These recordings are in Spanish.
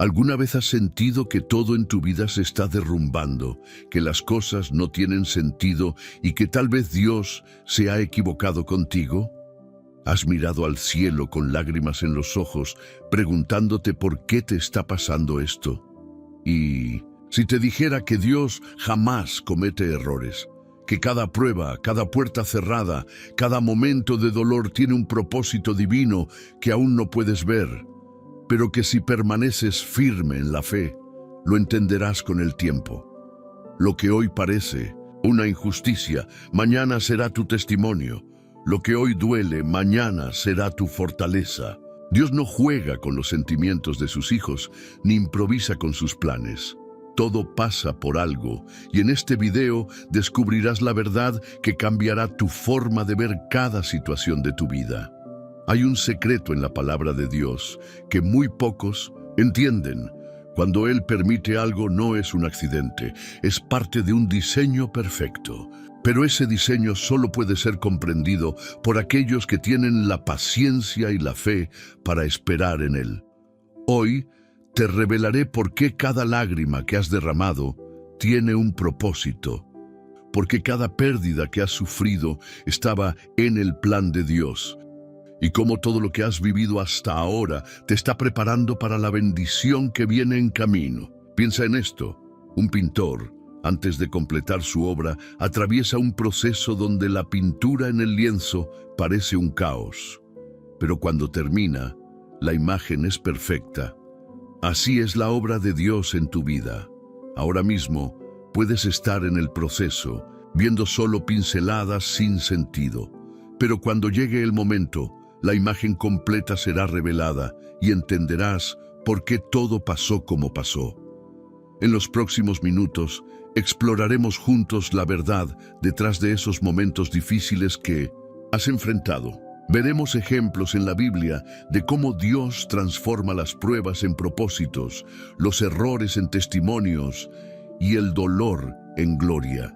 ¿Alguna vez has sentido que todo en tu vida se está derrumbando, que las cosas no tienen sentido y que tal vez Dios se ha equivocado contigo? ¿Has mirado al cielo con lágrimas en los ojos, preguntándote por qué te está pasando esto? Y si te dijera que Dios jamás comete errores, que cada prueba, cada puerta cerrada, cada momento de dolor tiene un propósito divino que aún no puedes ver, pero que si permaneces firme en la fe, lo entenderás con el tiempo. Lo que hoy parece una injusticia, mañana será tu testimonio. Lo que hoy duele, mañana será tu fortaleza. Dios no juega con los sentimientos de sus hijos, ni improvisa con sus planes. Todo pasa por algo, y en este video descubrirás la verdad que cambiará tu forma de ver cada situación de tu vida. Hay un secreto en la palabra de Dios que muy pocos entienden. Cuando Él permite algo no es un accidente, es parte de un diseño perfecto. Pero ese diseño solo puede ser comprendido por aquellos que tienen la paciencia y la fe para esperar en Él. Hoy te revelaré por qué cada lágrima que has derramado tiene un propósito, porque cada pérdida que has sufrido estaba en el plan de Dios, y cómo todo lo que has vivido hasta ahora te está preparando para la bendición que viene en camino. Piensa en esto: un pintor, antes de completar su obra, atraviesa un proceso donde la pintura en el lienzo parece un caos. Pero cuando termina, la imagen es perfecta. Así es la obra de Dios en tu vida. Ahora mismo puedes estar en el proceso, viendo solo pinceladas sin sentido. Pero cuando llegue el momento, la imagen completa será revelada y entenderás por qué todo pasó como pasó. En los próximos minutos, exploraremos juntos la verdad detrás de esos momentos difíciles que has enfrentado. Veremos ejemplos en la Biblia de cómo Dios transforma las pruebas en propósitos, los errores en testimonios y el dolor en gloria.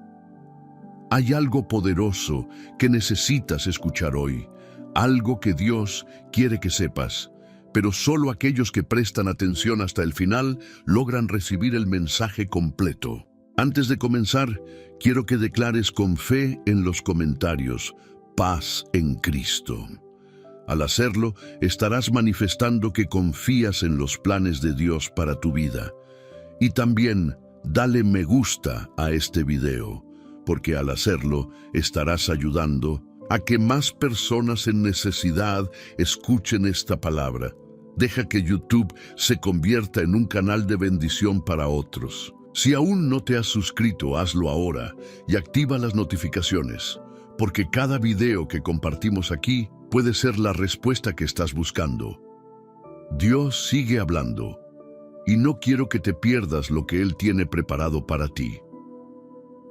Hay algo poderoso que necesitas escuchar hoy, algo que Dios quiere que sepas, pero solo aquellos que prestan atención hasta el final logran recibir el mensaje completo. Antes de comenzar, quiero que declares con fe en los comentarios: paz en Cristo. Al hacerlo, estarás manifestando que confías en los planes de Dios para tu vida. Y también dale me gusta a este video, porque al hacerlo estarás ayudando a que más personas en necesidad escuchen esta palabra. Deja que YouTube se convierta en un canal de bendición para otros. Si aún no te has suscrito, hazlo ahora y activa las notificaciones, porque cada video que compartimos aquí puede ser la respuesta que estás buscando. Dios sigue hablando, y no quiero que te pierdas lo que Él tiene preparado para ti.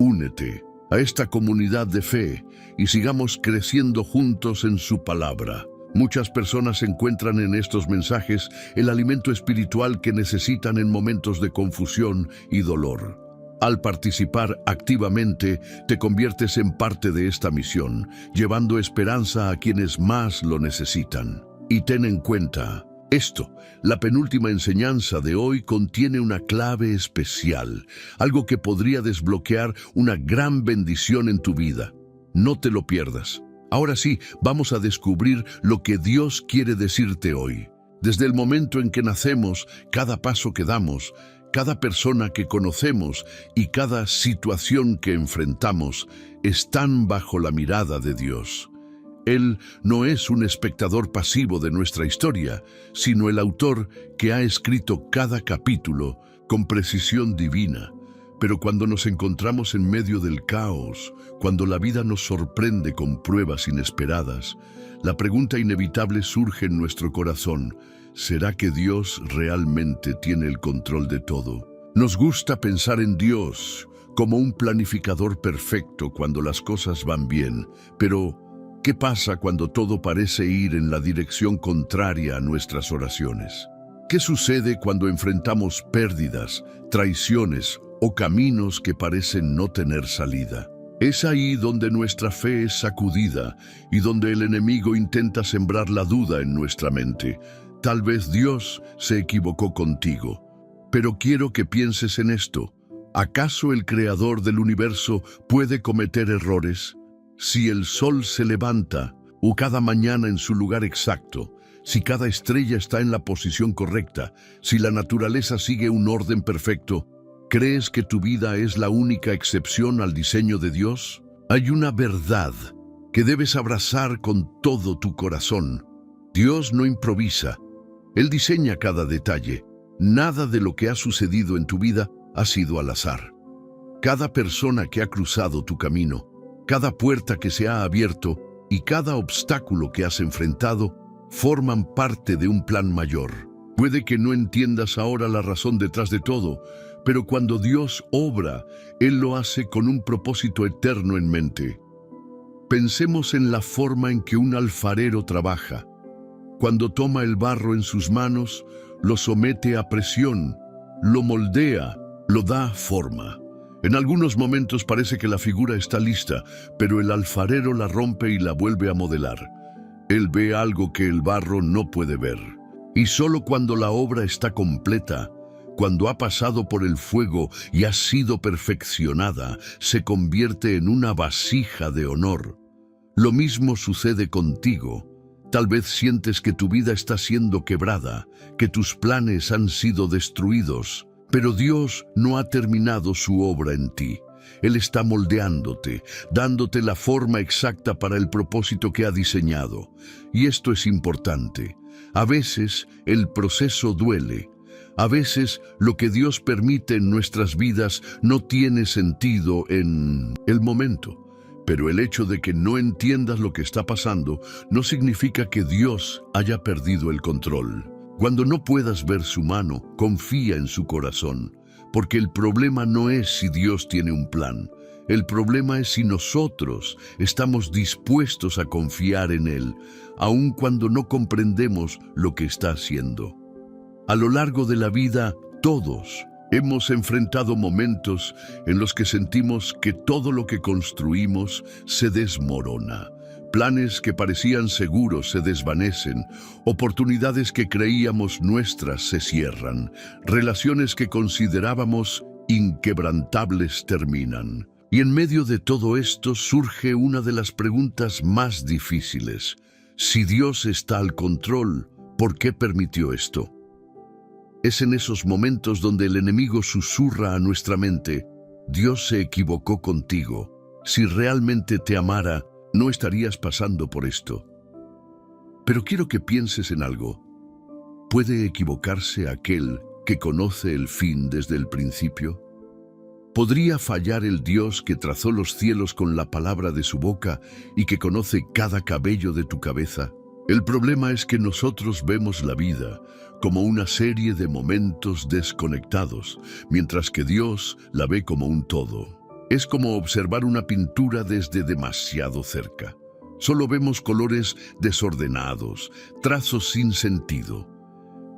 Únete a esta comunidad de fe y sigamos creciendo juntos en su palabra. Muchas personas encuentran en estos mensajes el alimento espiritual que necesitan en momentos de confusión y dolor. Al participar activamente, te conviertes en parte de esta misión, llevando esperanza a quienes más lo necesitan. Y ten en cuenta esto: la penúltima enseñanza de hoy contiene una clave especial, algo que podría desbloquear una gran bendición en tu vida. No te lo pierdas. Ahora sí, vamos a descubrir lo que Dios quiere decirte hoy. Desde el momento en que nacemos, cada paso que damos, cada persona que conocemos y cada situación que enfrentamos están bajo la mirada de Dios. Él no es un espectador pasivo de nuestra historia, sino el autor que ha escrito cada capítulo con precisión divina. Pero cuando nos encontramos en medio del caos, cuando la vida nos sorprende con pruebas inesperadas, la pregunta inevitable surge en nuestro corazón: ¿será que Dios realmente tiene el control de todo? Nos gusta pensar en Dios como un planificador perfecto cuando las cosas van bien, pero ¿qué pasa cuando todo parece ir en la dirección contraria a nuestras oraciones? ¿Qué sucede cuando enfrentamos pérdidas, traiciones o caminos que parecen no tener salida? Es ahí donde nuestra fe es sacudida y donde el enemigo intenta sembrar la duda en nuestra mente. Tal vez Dios se equivocó contigo, pero quiero que pienses en esto. ¿Acaso el Creador del universo puede cometer errores? Si el sol se levanta, o cada mañana en su lugar exacto, si cada estrella está en la posición correcta, si la naturaleza sigue un orden perfecto, ¿crees que tu vida es la única excepción al diseño de Dios? Hay una verdad que debes abrazar con todo tu corazón. Dios no improvisa. Él diseña cada detalle. Nada de lo que ha sucedido en tu vida ha sido al azar. Cada persona que ha cruzado tu camino, cada puerta que se ha abierto y cada obstáculo que has enfrentado forman parte de un plan mayor. Puede que no entiendas ahora la razón detrás de todo, pero cuando Dios obra, Él lo hace con un propósito eterno en mente. Pensemos en la forma en que un alfarero trabaja. Cuando toma el barro en sus manos, lo somete a presión, lo moldea, lo da forma. En algunos momentos parece que la figura está lista, pero el alfarero la rompe y la vuelve a modelar. Él ve algo que el barro no puede ver. Y solo cuando la obra está completa, cuando ha pasado por el fuego y ha sido perfeccionada, se convierte en una vasija de honor. Lo mismo sucede contigo. Tal vez sientes que tu vida está siendo quebrada, que tus planes han sido destruidos, pero Dios no ha terminado su obra en ti. Él está moldeándote, dándote la forma exacta para el propósito que ha diseñado. Y esto es importante. A veces el proceso duele. A veces lo que Dios permite en nuestras vidas no tiene sentido en el momento. Pero el hecho de que no entiendas lo que está pasando no significa que Dios haya perdido el control. Cuando no puedas ver su mano, confía en su corazón, porque el problema no es si Dios tiene un plan. El problema es si nosotros estamos dispuestos a confiar en Él, aun cuando no comprendemos lo que está haciendo. A lo largo de la vida, todos hemos enfrentado momentos en los que sentimos que todo lo que construimos se desmorona. Planes que parecían seguros se desvanecen, oportunidades que creíamos nuestras se cierran, relaciones que considerábamos inquebrantables terminan. Y en medio de todo esto surge una de las preguntas más difíciles. Si Dios está al control, ¿por qué permitió esto? Es en esos momentos donde el enemigo susurra a nuestra mente: Dios se equivocó contigo. Si realmente te amara, no estarías pasando por esto. Pero quiero que pienses en algo. ¿Puede equivocarse aquel que conoce el fin desde el principio? ¿Podría fallar el Dios que trazó los cielos con la palabra de su boca y que conoce cada cabello de tu cabeza? El problema es que nosotros vemos la vida como una serie de momentos desconectados, mientras que Dios la ve como un todo. Es como observar una pintura desde demasiado cerca. Solo vemos colores desordenados, trazos sin sentido.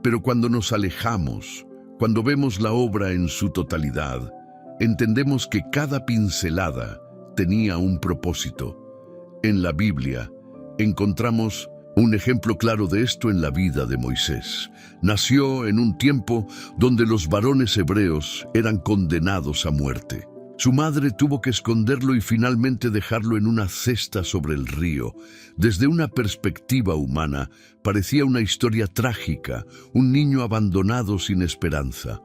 Pero cuando nos alejamos, cuando vemos la obra en su totalidad, entendemos que cada pincelada tenía un propósito. En la Biblia encontramos un ejemplo claro de esto en la vida de Moisés. Nació en un tiempo donde los varones hebreos eran condenados a muerte. Su madre tuvo que esconderlo y finalmente dejarlo en una cesta sobre el río. Desde una perspectiva humana, parecía una historia trágica, un niño abandonado sin esperanza.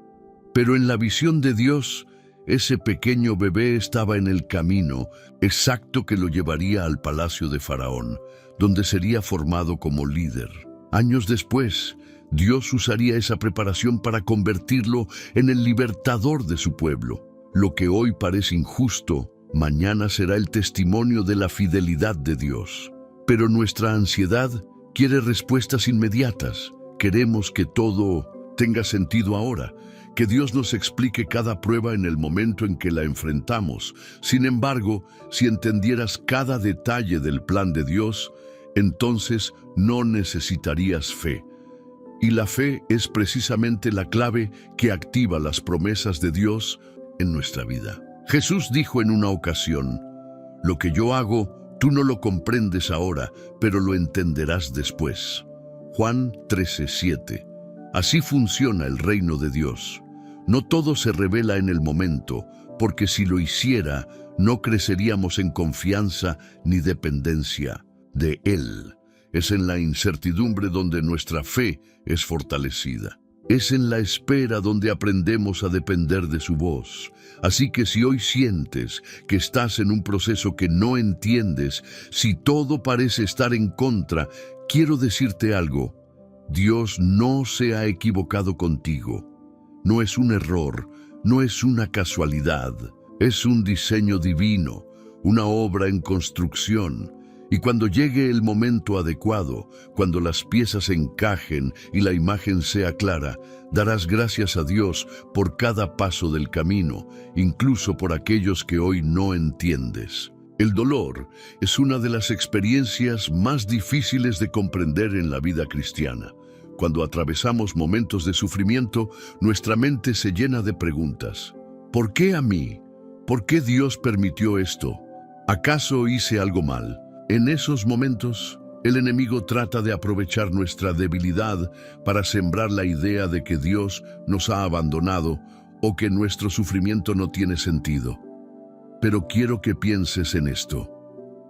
Pero en la visión de Dios, ese pequeño bebé estaba en el camino exacto que lo llevaría al palacio de Faraón, donde sería formado como líder. Años después, Dios usaría esa preparación para convertirlo en el libertador de su pueblo. Lo que hoy parece injusto, mañana será el testimonio de la fidelidad de Dios. Pero nuestra ansiedad quiere respuestas inmediatas. Queremos que todo tenga sentido ahora, que Dios nos explique cada prueba en el momento en que la enfrentamos. Sin embargo, si entendieras cada detalle del plan de Dios, entonces no necesitarías fe. Y la fe es precisamente la clave que activa las promesas de Dios en nuestra vida. Jesús dijo en una ocasión: lo que yo hago, tú no lo comprendes ahora, pero lo entenderás después. Juan 13:7. Así funciona el reino de Dios. No todo se revela en el momento, porque si lo hiciera, no creceríamos en confianza ni dependencia de Él. Es en la incertidumbre donde nuestra fe es fortalecida. Es en la espera donde aprendemos a depender de su voz. Así que si hoy sientes que estás en un proceso que no entiendes, si todo parece estar en contra, quiero decirte algo. Dios no se ha equivocado contigo. No es un error, no es una casualidad. Es un diseño divino, una obra en construcción. Y cuando llegue el momento adecuado, cuando las piezas encajen y la imagen sea clara, darás gracias a Dios por cada paso del camino, incluso por aquellos que hoy no entiendes. El dolor es una de las experiencias más difíciles de comprender en la vida cristiana. Cuando atravesamos momentos de sufrimiento, nuestra mente se llena de preguntas. ¿Por qué a mí? ¿Por qué Dios permitió esto? ¿Acaso hice algo mal? En esos momentos, el enemigo trata de aprovechar nuestra debilidad para sembrar la idea de que Dios nos ha abandonado o que nuestro sufrimiento no tiene sentido. Pero quiero que pienses en esto.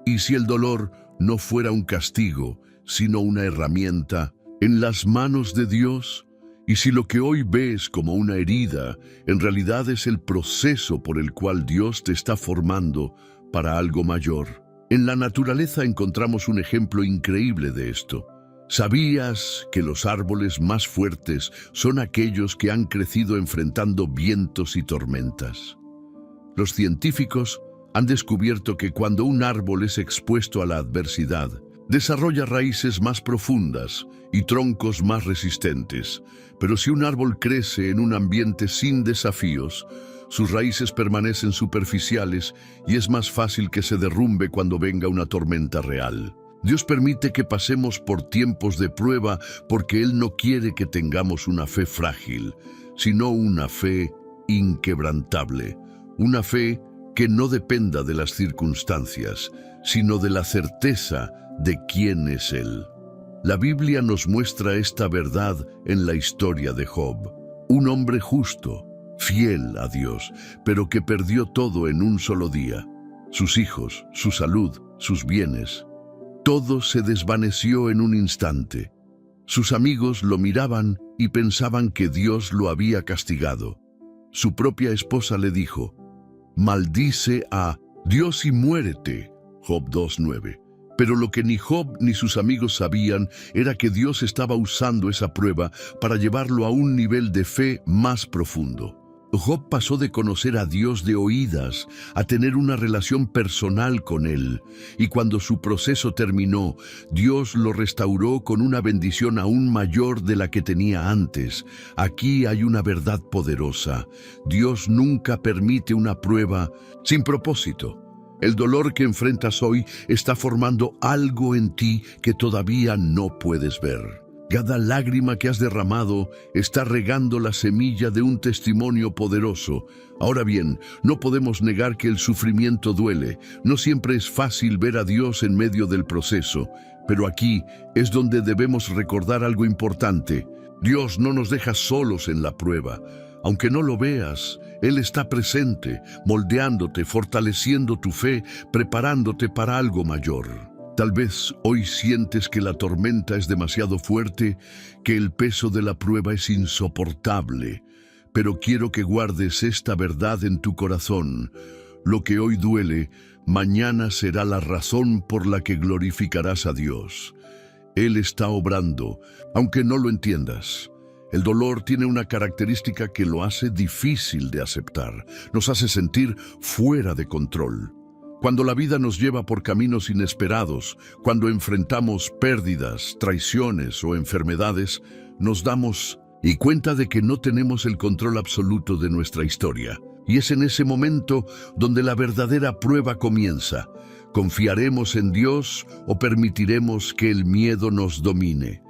¿Y si el dolor no fuera un castigo, sino una herramienta en las manos de Dios? ¿Y si lo que hoy ves como una herida, en realidad es el proceso por el cual Dios te está formando para algo mayor? En la naturaleza encontramos un ejemplo increíble de esto. ¿Sabías que los árboles más fuertes son aquellos que han crecido enfrentando vientos y tormentas? Los científicos han descubierto que cuando un árbol es expuesto a la adversidad, desarrolla raíces más profundas y troncos más resistentes. Pero si un árbol crece en un ambiente sin desafíos, sus raíces permanecen superficiales y es más fácil que se derrumbe cuando venga una tormenta real. Dios permite que pasemos por tiempos de prueba porque Él no quiere que tengamos una fe frágil, sino una fe inquebrantable. Una fe que no dependa de las circunstancias, sino de la certeza de quién es Él. La Biblia nos muestra esta verdad en la historia de Job, un hombre justo, fiel a Dios, pero que perdió todo en un solo día. Sus hijos, su salud, sus bienes. Todo se desvaneció en un instante. Sus amigos lo miraban y pensaban que Dios lo había castigado. Su propia esposa le dijo: «Maldice a Dios y muérete». Job 2:9. Pero lo que ni Job ni sus amigos sabían era que Dios estaba usando esa prueba para llevarlo a un nivel de fe más profundo. Job pasó de conocer a Dios de oídas a tener una relación personal con Él. Y cuando su proceso terminó, Dios lo restauró con una bendición aún mayor de la que tenía antes. Aquí hay una verdad poderosa. Dios nunca permite una prueba sin propósito. El dolor que enfrentas hoy está formando algo en ti que todavía no puedes ver. Cada lágrima que has derramado está regando la semilla de un testimonio poderoso. Ahora bien, no podemos negar que el sufrimiento duele. No siempre es fácil ver a Dios en medio del proceso, pero aquí es donde debemos recordar algo importante. Dios no nos deja solos en la prueba. Aunque no lo veas, Él está presente, moldeándote, fortaleciendo tu fe, preparándote para algo mayor. Tal vez hoy sientes que la tormenta es demasiado fuerte, que el peso de la prueba es insoportable, pero quiero que guardes esta verdad en tu corazón. Lo que hoy duele, mañana será la razón por la que glorificarás a Dios. Él está obrando, aunque no lo entiendas. El dolor tiene una característica que lo hace difícil de aceptar, nos hace sentir fuera de control. Cuando la vida nos lleva por caminos inesperados, cuando enfrentamos pérdidas, traiciones o enfermedades, nos damos cuenta de que no tenemos el control absoluto de nuestra historia. Y es en ese momento donde la verdadera prueba comienza. ¿Confiaremos en Dios o permitiremos que el miedo nos domine?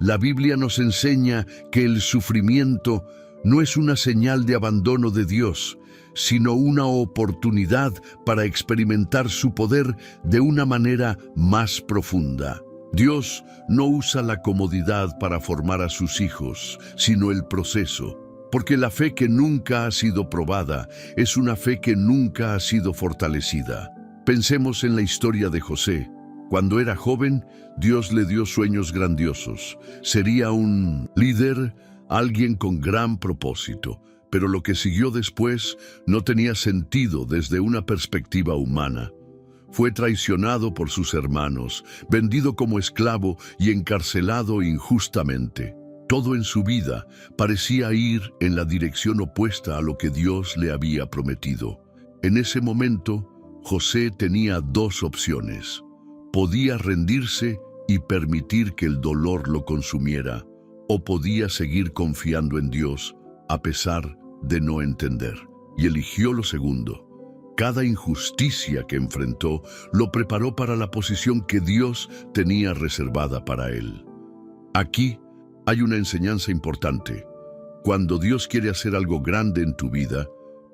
La Biblia nos enseña que el sufrimiento no es una señal de abandono de Dios, sino una oportunidad para experimentar su poder de una manera más profunda. Dios no usa la comodidad para formar a sus hijos, sino el proceso, porque la fe que nunca ha sido probada es una fe que nunca ha sido fortalecida. Pensemos en la historia de José. Cuando era joven, Dios le dio sueños grandiosos. Sería un líder, alguien con gran propósito, pero lo que siguió después no tenía sentido desde una perspectiva humana. Fue traicionado por sus hermanos, vendido como esclavo y encarcelado injustamente. Todo en su vida parecía ir en la dirección opuesta a lo que Dios le había prometido. En ese momento, José tenía dos opciones. Podía rendirse y permitir que el dolor lo consumiera, o podía seguir confiando en Dios, a pesar de no entender. Y eligió lo segundo. Cada injusticia que enfrentó lo preparó para la posición que Dios tenía reservada para él. Aquí hay una enseñanza importante. Cuando Dios quiere hacer algo grande en tu vida,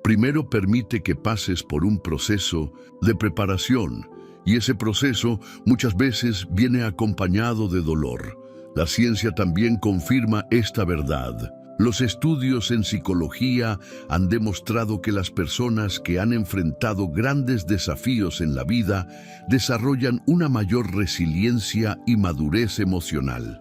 primero permite que pases por un proceso de preparación, y ese proceso muchas veces viene acompañado de dolor. La ciencia también confirma esta verdad. Los estudios en psicología han demostrado que las personas que han enfrentado grandes desafíos en la vida desarrollan una mayor resiliencia y madurez emocional.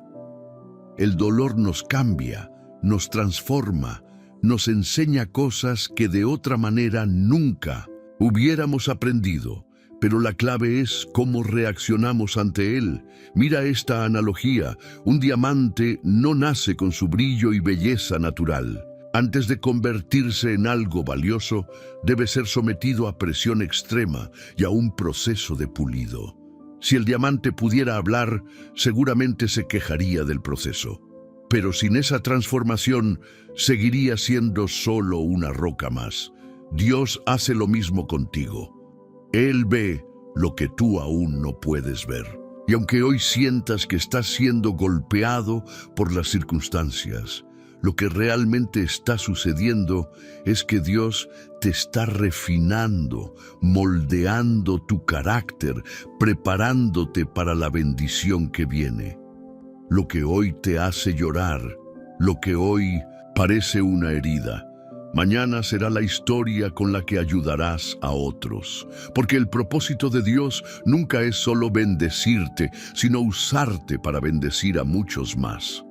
El dolor nos cambia, nos transforma, nos enseña cosas que de otra manera nunca hubiéramos aprendido. Pero la clave es cómo reaccionamos ante él. Mira esta analogía. Un diamante no nace con su brillo y belleza natural. Antes de convertirse en algo valioso, debe ser sometido a presión extrema y a un proceso de pulido. Si el diamante pudiera hablar, seguramente se quejaría del proceso. Pero sin esa transformación, seguiría siendo solo una roca más. Dios hace lo mismo contigo. Él ve lo que tú aún no puedes ver. Y aunque hoy sientas que estás siendo golpeado por las circunstancias, lo que realmente está sucediendo es que Dios te está refinando, moldeando tu carácter, preparándote para la bendición que viene. Lo que hoy te hace llorar, lo que hoy parece una herida, mañana será la historia con la que ayudarás a otros, porque el propósito de Dios nunca es solo bendecirte, sino usarte para bendecir a muchos más.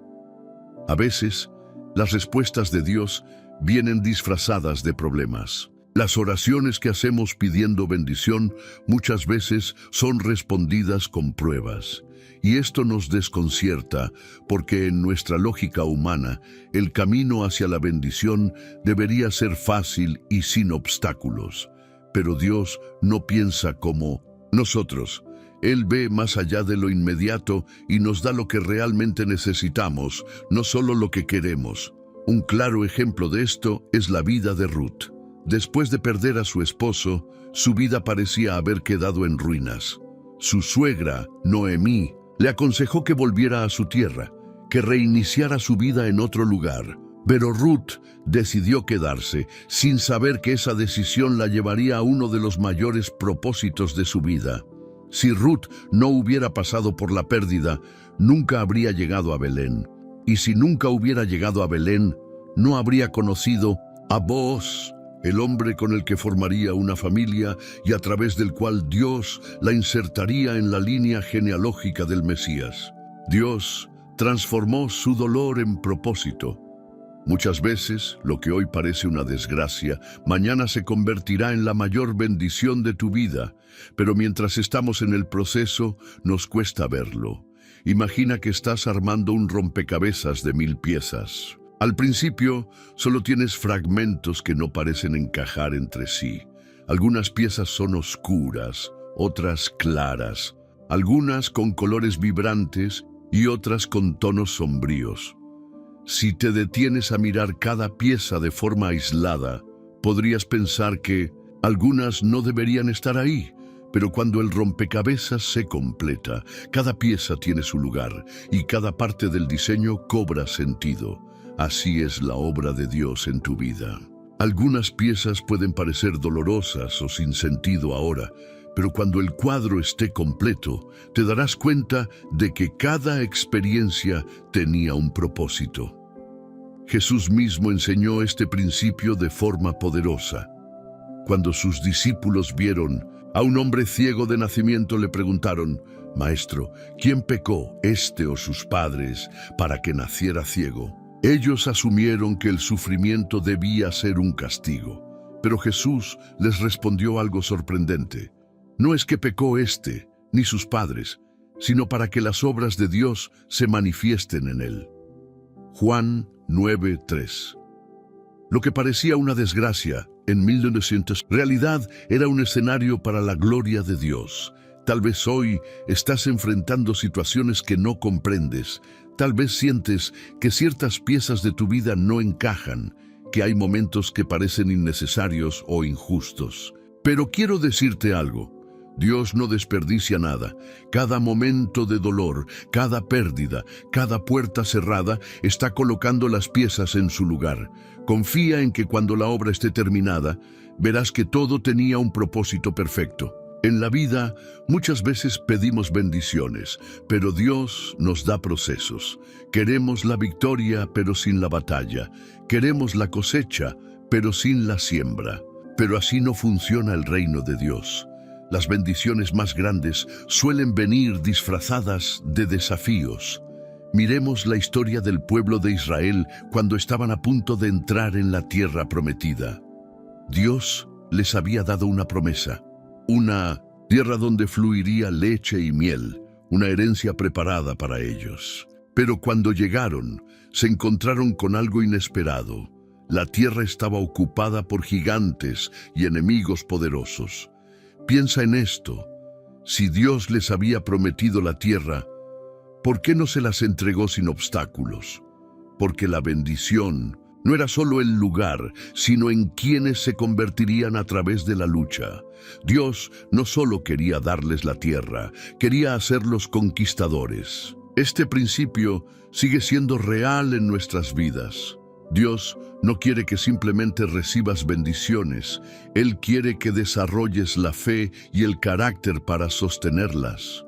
A veces, las respuestas de Dios vienen disfrazadas de problemas. Las oraciones que hacemos pidiendo bendición muchas veces son respondidas con pruebas. Y esto nos desconcierta porque en nuestra lógica humana el camino hacia la bendición debería ser fácil y sin obstáculos. Pero Dios no piensa como nosotros. Él ve más allá de lo inmediato y nos da lo que realmente necesitamos, no solo lo que queremos. Un claro ejemplo de esto es la vida de Ruth. Después de perder a su esposo, su vida parecía haber quedado en ruinas. Su suegra, Noemí, le aconsejó que volviera a su tierra, que reiniciara su vida en otro lugar. Pero Ruth decidió quedarse, sin saber que esa decisión la llevaría a uno de los mayores propósitos de su vida. Si Ruth no hubiera pasado por la pérdida, nunca habría llegado a Belén. Y si nunca hubiera llegado a Belén, no habría conocido a Booz, el hombre con el que formaría una familia y a través del cual Dios la insertaría en la línea genealógica del Mesías. Dios transformó su dolor en propósito. Muchas veces, lo que hoy parece una desgracia, mañana se convertirá en la mayor bendición de tu vida, pero mientras estamos en el proceso, nos cuesta verlo. Imagina que estás armando un rompecabezas de 1000 piezas. Al principio, solo tienes fragmentos que no parecen encajar entre sí. Algunas piezas son oscuras, otras claras, algunas con colores vibrantes y otras con tonos sombríos. Si te detienes a mirar cada pieza de forma aislada, podrías pensar que algunas no deberían estar ahí, pero cuando el rompecabezas se completa, cada pieza tiene su lugar y cada parte del diseño cobra sentido. Así es la obra de Dios en tu vida. Algunas piezas pueden parecer dolorosas o sin sentido ahora, Pero cuando el cuadro esté completo, te darás cuenta de que cada experiencia tenía un propósito. Jesús mismo enseñó este principio de forma poderosa. Cuando sus discípulos vieron a un hombre ciego de nacimiento, le preguntaron: «Maestro, ¿quién pecó, este o sus padres, para que naciera ciego?». Ellos asumieron que el sufrimiento debía ser un castigo. Pero Jesús les respondió algo sorprendente. No es que pecó este, ni sus padres, sino para que las obras de Dios se manifiesten en él. Juan 9:3. Lo que parecía una desgracia en 1900, realidad era un escenario para la gloria de Dios. Tal vez hoy estás enfrentando situaciones que no comprendes. Tal vez sientes que ciertas piezas de tu vida no encajan, que hay momentos que parecen innecesarios o injustos. Pero quiero decirte algo. Dios no desperdicia nada. Cada momento de dolor, cada pérdida, cada puerta cerrada está colocando las piezas en su lugar. Confía en que cuando la obra esté terminada, verás que todo tenía un propósito perfecto. En la vida, muchas veces pedimos bendiciones, pero Dios nos da procesos. Queremos la victoria, pero sin la batalla. Queremos la cosecha, pero sin la siembra. Pero así no funciona el reino de Dios. Las bendiciones más grandes suelen venir disfrazadas de desafíos. Miremos la historia del pueblo de Israel cuando estaban a punto de entrar en la tierra prometida. Dios les había dado una promesa, una tierra donde fluiría leche y miel, una herencia preparada para ellos. Pero cuando llegaron, se encontraron con algo inesperado. La tierra estaba ocupada por gigantes y enemigos poderosos. Piensa en esto. Si Dios les había prometido la tierra, ¿por qué no se las entregó sin obstáculos? Porque la bendición no era solo el lugar, sino en quienes se convertirían a través de la lucha. Dios no solo quería darles la tierra, quería hacerlos conquistadores. Este principio sigue siendo real en nuestras vidas. Dios no quiere que simplemente recibas bendiciones. Él quiere que desarrolles la fe y el carácter para sostenerlas.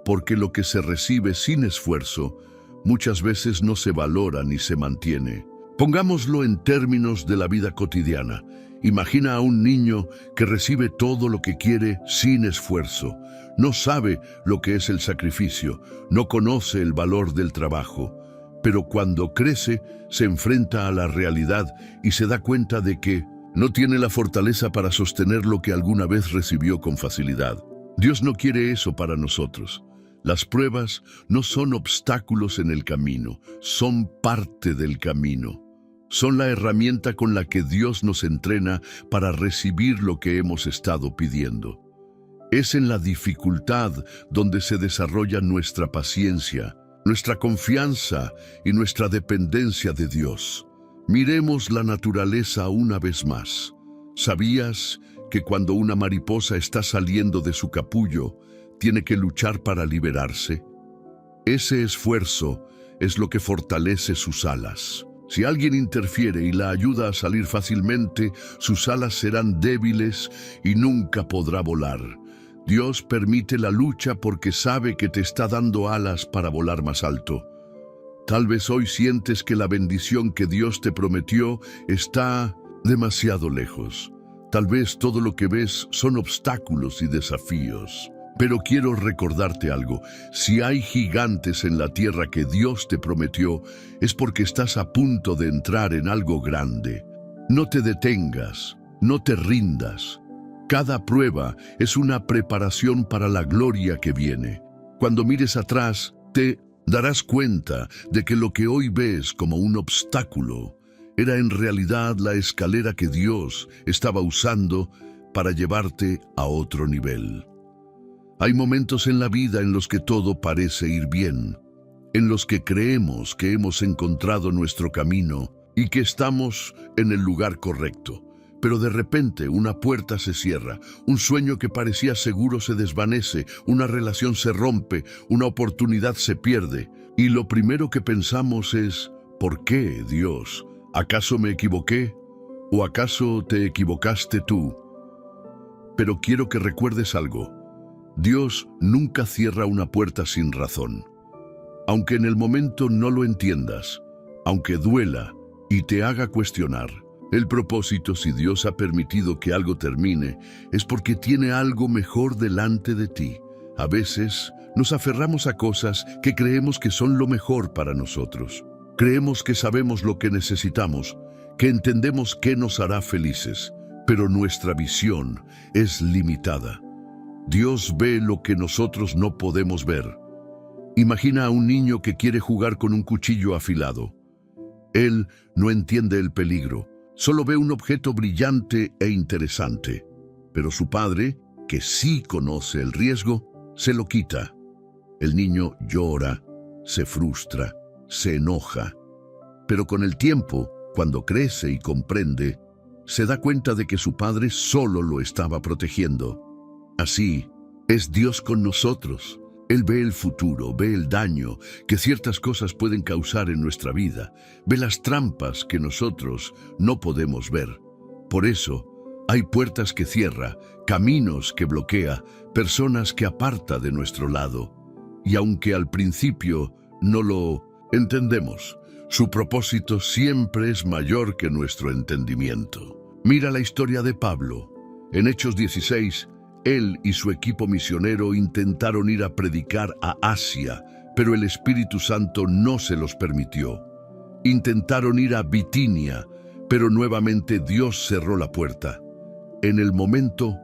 Porque lo que se recibe sin esfuerzo muchas veces no se valora ni se mantiene. Pongámoslo en términos de la vida cotidiana. Imagina a un niño que recibe todo lo que quiere sin esfuerzo. No sabe lo que es el sacrificio, no conoce el valor del trabajo. Pero cuando crece, se enfrenta a la realidad y se da cuenta de que no tiene la fortaleza para sostener lo que alguna vez recibió con facilidad. Dios no quiere eso para nosotros. Las pruebas no son obstáculos en el camino, son parte del camino. Son la herramienta con la que Dios nos entrena para recibir lo que hemos estado pidiendo. Es en la dificultad donde se desarrolla nuestra paciencia, nuestra confianza y nuestra dependencia de Dios. Miremos la naturaleza una vez más. ¿Sabías que cuando una mariposa está saliendo de su capullo, tiene que luchar para liberarse? Ese esfuerzo es lo que fortalece sus alas. Si alguien interfiere y la ayuda a salir fácilmente, sus alas serán débiles y nunca podrá volar. Dios permite la lucha porque sabe que te está dando alas para volar más alto. Tal vez hoy sientes que la bendición que Dios te prometió está demasiado lejos. Tal vez todo lo que ves son obstáculos y desafíos. Pero quiero recordarte algo. Si hay gigantes en la tierra que Dios te prometió, es porque estás a punto de entrar en algo grande. No te detengas, no te rindas. Cada prueba es una preparación para la gloria que viene. Cuando mires atrás, te darás cuenta de que lo que hoy ves como un obstáculo era en realidad la escalera que Dios estaba usando para llevarte a otro nivel. Hay momentos en la vida en los que todo parece ir bien, en los que creemos que hemos encontrado nuestro camino y que estamos en el lugar correcto. Pero de repente una puerta se cierra, un sueño que parecía seguro se desvanece, una relación se rompe, una oportunidad se pierde. Y lo primero que pensamos es, ¿por qué, Dios? ¿Acaso me equivoqué? ¿O acaso te equivocaste tú? Pero quiero que recuerdes algo. Dios nunca cierra una puerta sin razón. Aunque en el momento no lo entiendas, aunque duela y te haga cuestionar, el propósito, si Dios ha permitido que algo termine, es porque tiene algo mejor delante de ti. A veces nos aferramos a cosas que creemos que son lo mejor para nosotros. Creemos que sabemos lo que necesitamos, que entendemos qué nos hará felices, pero nuestra visión es limitada. Dios ve lo que nosotros no podemos ver. Imagina a un niño que quiere jugar con un cuchillo afilado. Él no entiende el peligro, solo ve un objeto brillante e interesante. Pero su padre, que sí conoce el riesgo, se lo quita. El niño llora, se frustra, se enoja. Pero con el tiempo, cuando crece y comprende, se da cuenta de que su padre solo lo estaba protegiendo. Así es Dios con nosotros. Él ve el futuro, ve el daño que ciertas cosas pueden causar en nuestra vida, ve las trampas que nosotros no podemos ver. Por eso, hay puertas que cierra, caminos que bloquea, personas que aparta de nuestro lado. Y aunque al principio no lo entendemos, su propósito siempre es mayor que nuestro entendimiento. Mira la historia de Pablo. En Hechos 16, él y su equipo misionero intentaron ir a predicar a Asia, pero el Espíritu Santo no se los permitió. Intentaron ir a Bitinia, pero nuevamente Dios cerró la puerta. En el momento,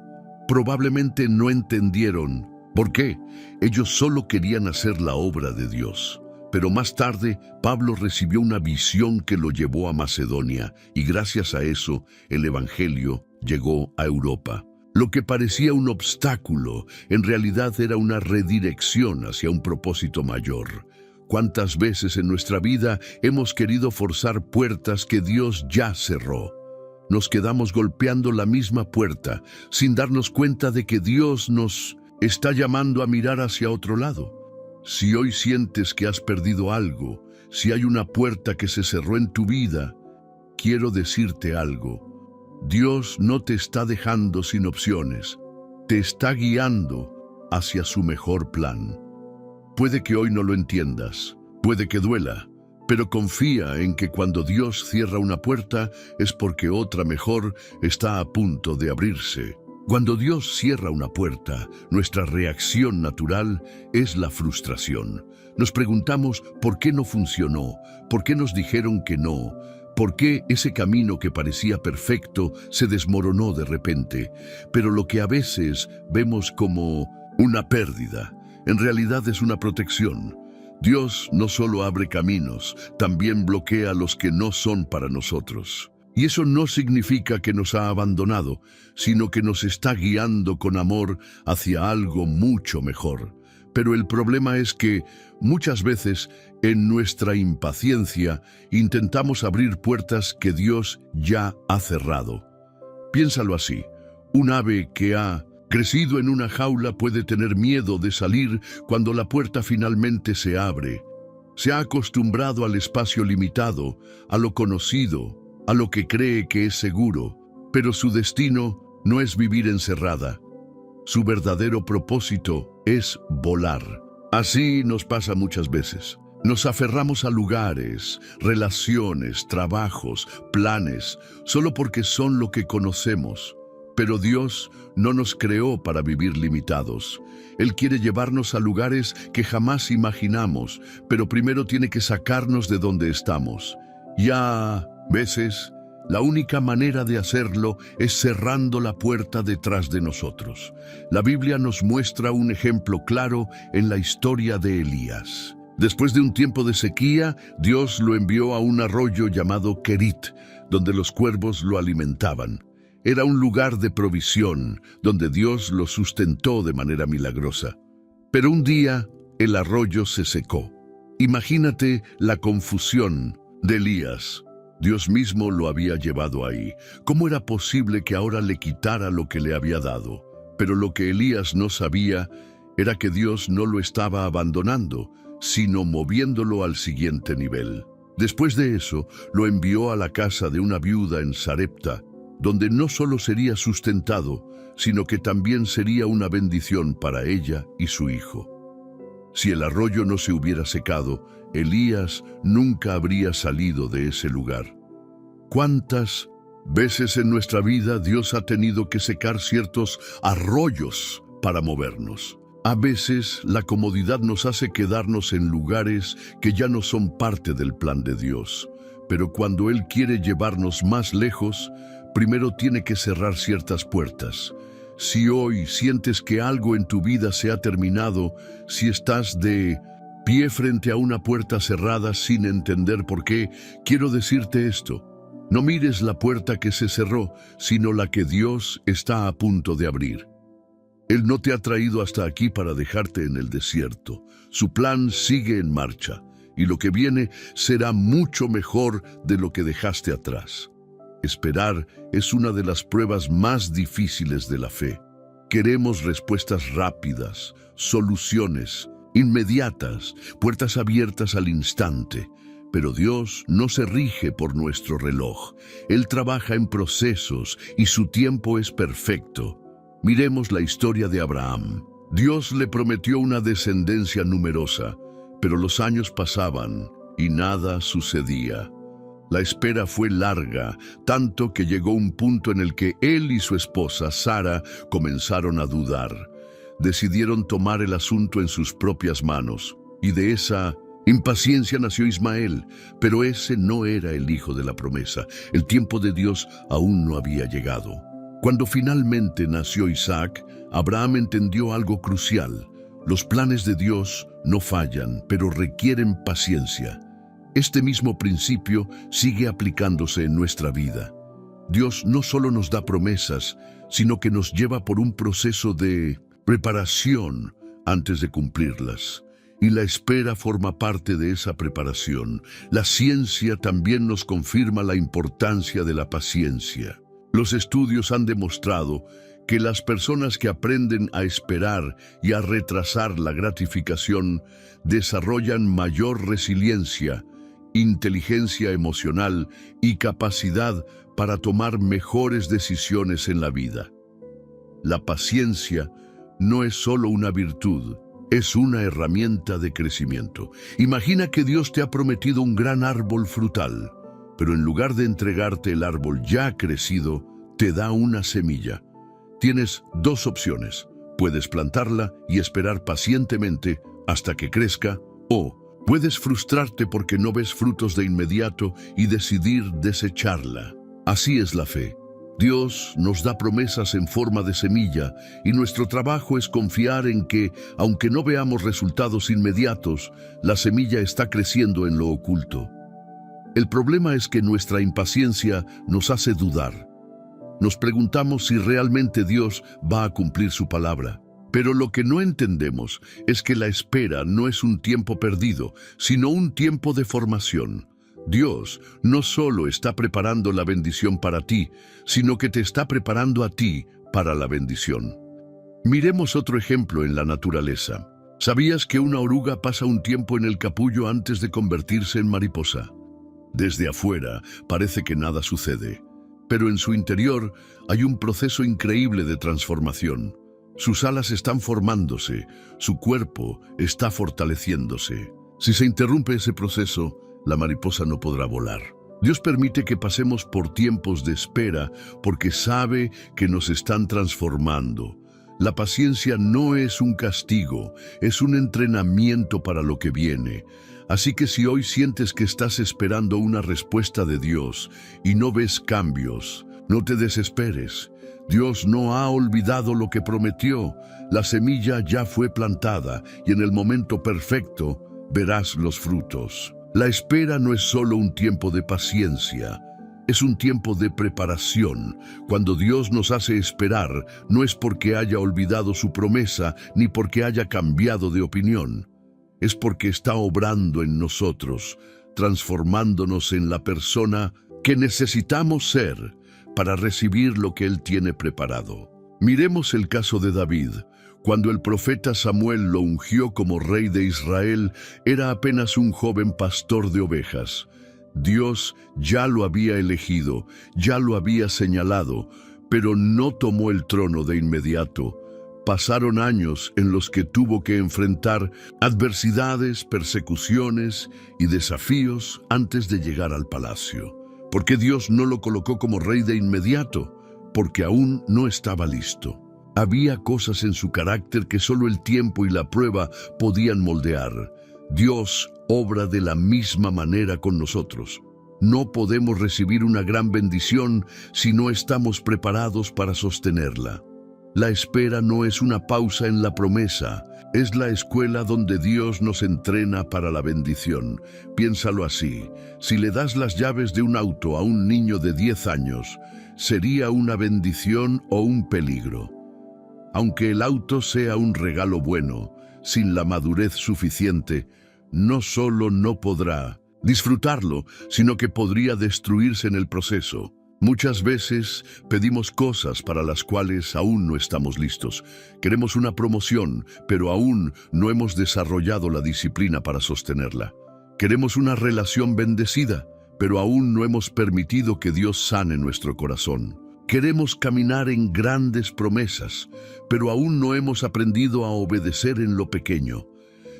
probablemente no entendieron por qué. Ellos solo querían hacer la obra de Dios. Pero más tarde, Pablo recibió una visión que lo llevó a Macedonia, y gracias a eso, el Evangelio llegó a Europa. Lo que parecía un obstáculo, en realidad era una redirección hacia un propósito mayor. ¿Cuántas veces en nuestra vida hemos querido forzar puertas que Dios ya cerró? Nos quedamos golpeando la misma puerta, sin darnos cuenta de que Dios nos está llamando a mirar hacia otro lado. Si hoy sientes que has perdido algo, si hay una puerta que se cerró en tu vida, quiero decirte algo. Dios no te está dejando sin opciones, te está guiando hacia su mejor plan. Puede que hoy no lo entiendas, puede que duela, pero confía en que cuando Dios cierra una puerta es porque otra mejor está a punto de abrirse. Cuando Dios cierra una puerta, nuestra reacción natural es la frustración. Nos preguntamos por qué no funcionó, por qué nos dijeron que no, por qué ese camino que parecía perfecto se desmoronó de repente. Pero lo que a veces vemos como una pérdida, en realidad es una protección. Dios no solo abre caminos, también bloquea los que no son para nosotros. Y eso no significa que nos ha abandonado, sino que nos está guiando con amor hacia algo mucho mejor. Pero el problema es que muchas veces en nuestra impaciencia intentamos abrir puertas que Dios ya ha cerrado. Piénsalo así: un ave que ha crecido en una jaula puede tener miedo de salir cuando la puerta finalmente se abre. Se ha acostumbrado al espacio limitado, a lo conocido, a lo que cree que es seguro, pero su destino no es vivir encerrada. Su verdadero propósito es volar. Así nos pasa muchas veces. Nos aferramos a lugares, relaciones, trabajos, planes, solo porque son lo que conocemos. Pero Dios no nos creó para vivir limitados. Él quiere llevarnos a lugares que jamás imaginamos, pero primero tiene que sacarnos de donde estamos. Ya veces, la única manera de hacerlo es cerrando la puerta detrás de nosotros. La Biblia nos muestra un ejemplo claro en la historia de Elías. Después de un tiempo de sequía, Dios lo envió a un arroyo llamado Kerit, donde los cuervos lo alimentaban. Era un lugar de provisión, donde Dios lo sustentó de manera milagrosa. Pero un día, el arroyo se secó. Imagínate la confusión de Elías. Dios mismo lo había llevado ahí. ¿Cómo era posible que ahora le quitara lo que le había dado? Pero lo que Elías no sabía era que Dios no lo estaba abandonando, sino moviéndolo al siguiente nivel. Después de eso, lo envió a la casa de una viuda en Sarepta. donde no solo sería sustentado, sino que también sería una bendición para ella y su hijo. Si el arroyo no se hubiera secado, Elías nunca habría salido de ese lugar. ¿Cuántas veces en nuestra vida Dios ha tenido que secar ciertos arroyos para movernos? A veces la comodidad nos hace quedarnos en lugares que ya no son parte del plan de Dios. Pero cuando Él quiere llevarnos más lejos, primero tiene que cerrar ciertas puertas. Si hoy sientes que algo en tu vida se ha terminado, si estás de pie frente a una puerta cerrada sin entender por qué, quiero decirte esto. No mires la puerta que se cerró, sino la que Dios está a punto de abrir. Él no te ha traído hasta aquí para dejarte en el desierto. Su plan sigue en marcha, y lo que viene será mucho mejor de lo que dejaste atrás. Esperar es una de las pruebas más difíciles de la fe. Queremos respuestas rápidas, soluciones inmediatas, puertas abiertas al instante. Pero Dios no se rige por nuestro reloj. Él trabaja en procesos y su tiempo es perfecto. Miremos la historia de Abraham. Dios le prometió una descendencia numerosa, pero los años pasaban y nada sucedía. La espera fue larga, tanto que llegó un punto en el que él y su esposa, Sara, comenzaron a dudar. Decidieron tomar el asunto en sus propias manos, y de esa impaciencia nació Ismael, pero ese no era el hijo de la promesa. El tiempo de Dios aún no había llegado. Cuando finalmente nació Isaac, Abraham entendió algo crucial. Los planes de Dios no fallan, pero requieren paciencia. Este mismo principio sigue aplicándose en nuestra vida. Dios no solo nos da promesas, sino que nos lleva por un proceso de preparación antes de cumplirlas. Y la espera forma parte de esa preparación. La ciencia también nos confirma la importancia de la paciencia. Los estudios han demostrado que las personas que aprenden a esperar y a retrasar la gratificación desarrollan mayor resiliencia, inteligencia emocional y capacidad para tomar mejores decisiones en la vida. La paciencia no es solo una virtud, es una herramienta de crecimiento. Imagina que Dios te ha prometido un gran árbol frutal, pero en lugar de entregarte el árbol ya crecido, te da una semilla. Tienes dos opciones. Puedes plantarla y esperar pacientemente hasta que crezca, o puedes frustrarte porque no ves frutos de inmediato y decidir desecharla. Así es la fe. Dios nos da promesas en forma de semilla y nuestro trabajo es confiar en que, aunque no veamos resultados inmediatos, la semilla está creciendo en lo oculto. El problema es que nuestra impaciencia nos hace dudar. Nos preguntamos si realmente Dios va a cumplir su palabra. Pero lo que no entendemos es que la espera no es un tiempo perdido, sino un tiempo de formación. Dios no solo está preparando la bendición para ti, sino que te está preparando a ti para la bendición. Miremos otro ejemplo en la naturaleza. ¿Sabías que una oruga pasa un tiempo en el capullo antes de convertirse en mariposa? Desde afuera parece que nada sucede, pero en su interior hay un proceso increíble de transformación. Sus alas están formándose, su cuerpo está fortaleciéndose. Si se interrumpe ese proceso, la mariposa no podrá volar. Dios permite que pasemos por tiempos de espera porque sabe que nos están transformando. La paciencia no es un castigo, es un entrenamiento para lo que viene. Así que si hoy sientes que estás esperando una respuesta de Dios y no ves cambios, no te desesperes. Dios no ha olvidado lo que prometió. La semilla ya fue plantada y en el momento perfecto verás los frutos. La espera no es solo un tiempo de paciencia, es un tiempo de preparación. Cuando Dios nos hace esperar, no es porque haya olvidado su promesa ni porque haya cambiado de opinión. Es porque está obrando en nosotros, transformándonos en la persona que necesitamos ser para recibir lo que Él tiene preparado. Miremos el caso de David. Cuando el profeta Samuel lo ungió como rey de Israel, era apenas un joven pastor de ovejas. Dios ya lo había elegido, ya lo había señalado, pero no tomó el trono de inmediato. Pasaron años en los que tuvo que enfrentar adversidades, persecuciones y desafíos antes de llegar al palacio. ¿Por qué Dios no lo colocó como rey de inmediato? Porque aún no estaba listo. Había cosas en su carácter que solo el tiempo y la prueba podían moldear. Dios obra de la misma manera con nosotros. No podemos recibir una gran bendición si no estamos preparados para sostenerla. La espera no es una pausa en la promesa, es la escuela donde Dios nos entrena para la bendición. Piénsalo así: si le das las llaves de un auto a un niño de 10 años, ¿sería una bendición o un peligro? Aunque el auto sea un regalo bueno, sin la madurez suficiente, no solo no podrá disfrutarlo, sino que podría destruirse en el proceso. Muchas veces pedimos cosas para las cuales aún no estamos listos. Queremos una promoción, pero aún no hemos desarrollado la disciplina para sostenerla. Queremos una relación bendecida, pero aún no hemos permitido que Dios sane nuestro corazón. Queremos caminar en grandes promesas, pero aún no hemos aprendido a obedecer en lo pequeño.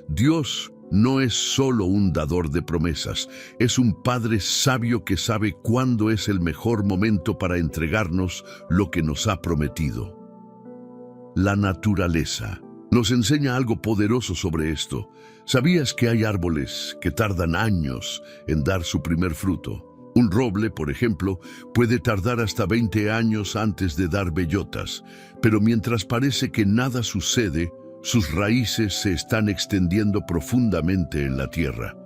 Dios no es solo un dador de promesas, es un Padre sabio que sabe cuándo es el mejor momento para entregarnos lo que nos ha prometido. La naturaleza nos enseña algo poderoso sobre esto. ¿Sabías que hay árboles que tardan años en dar su primer fruto? Un roble, por ejemplo, puede tardar hasta 20 años antes de dar bellotas, pero mientras parece que nada sucede, sus raíces se están extendiendo profundamente en la tierra.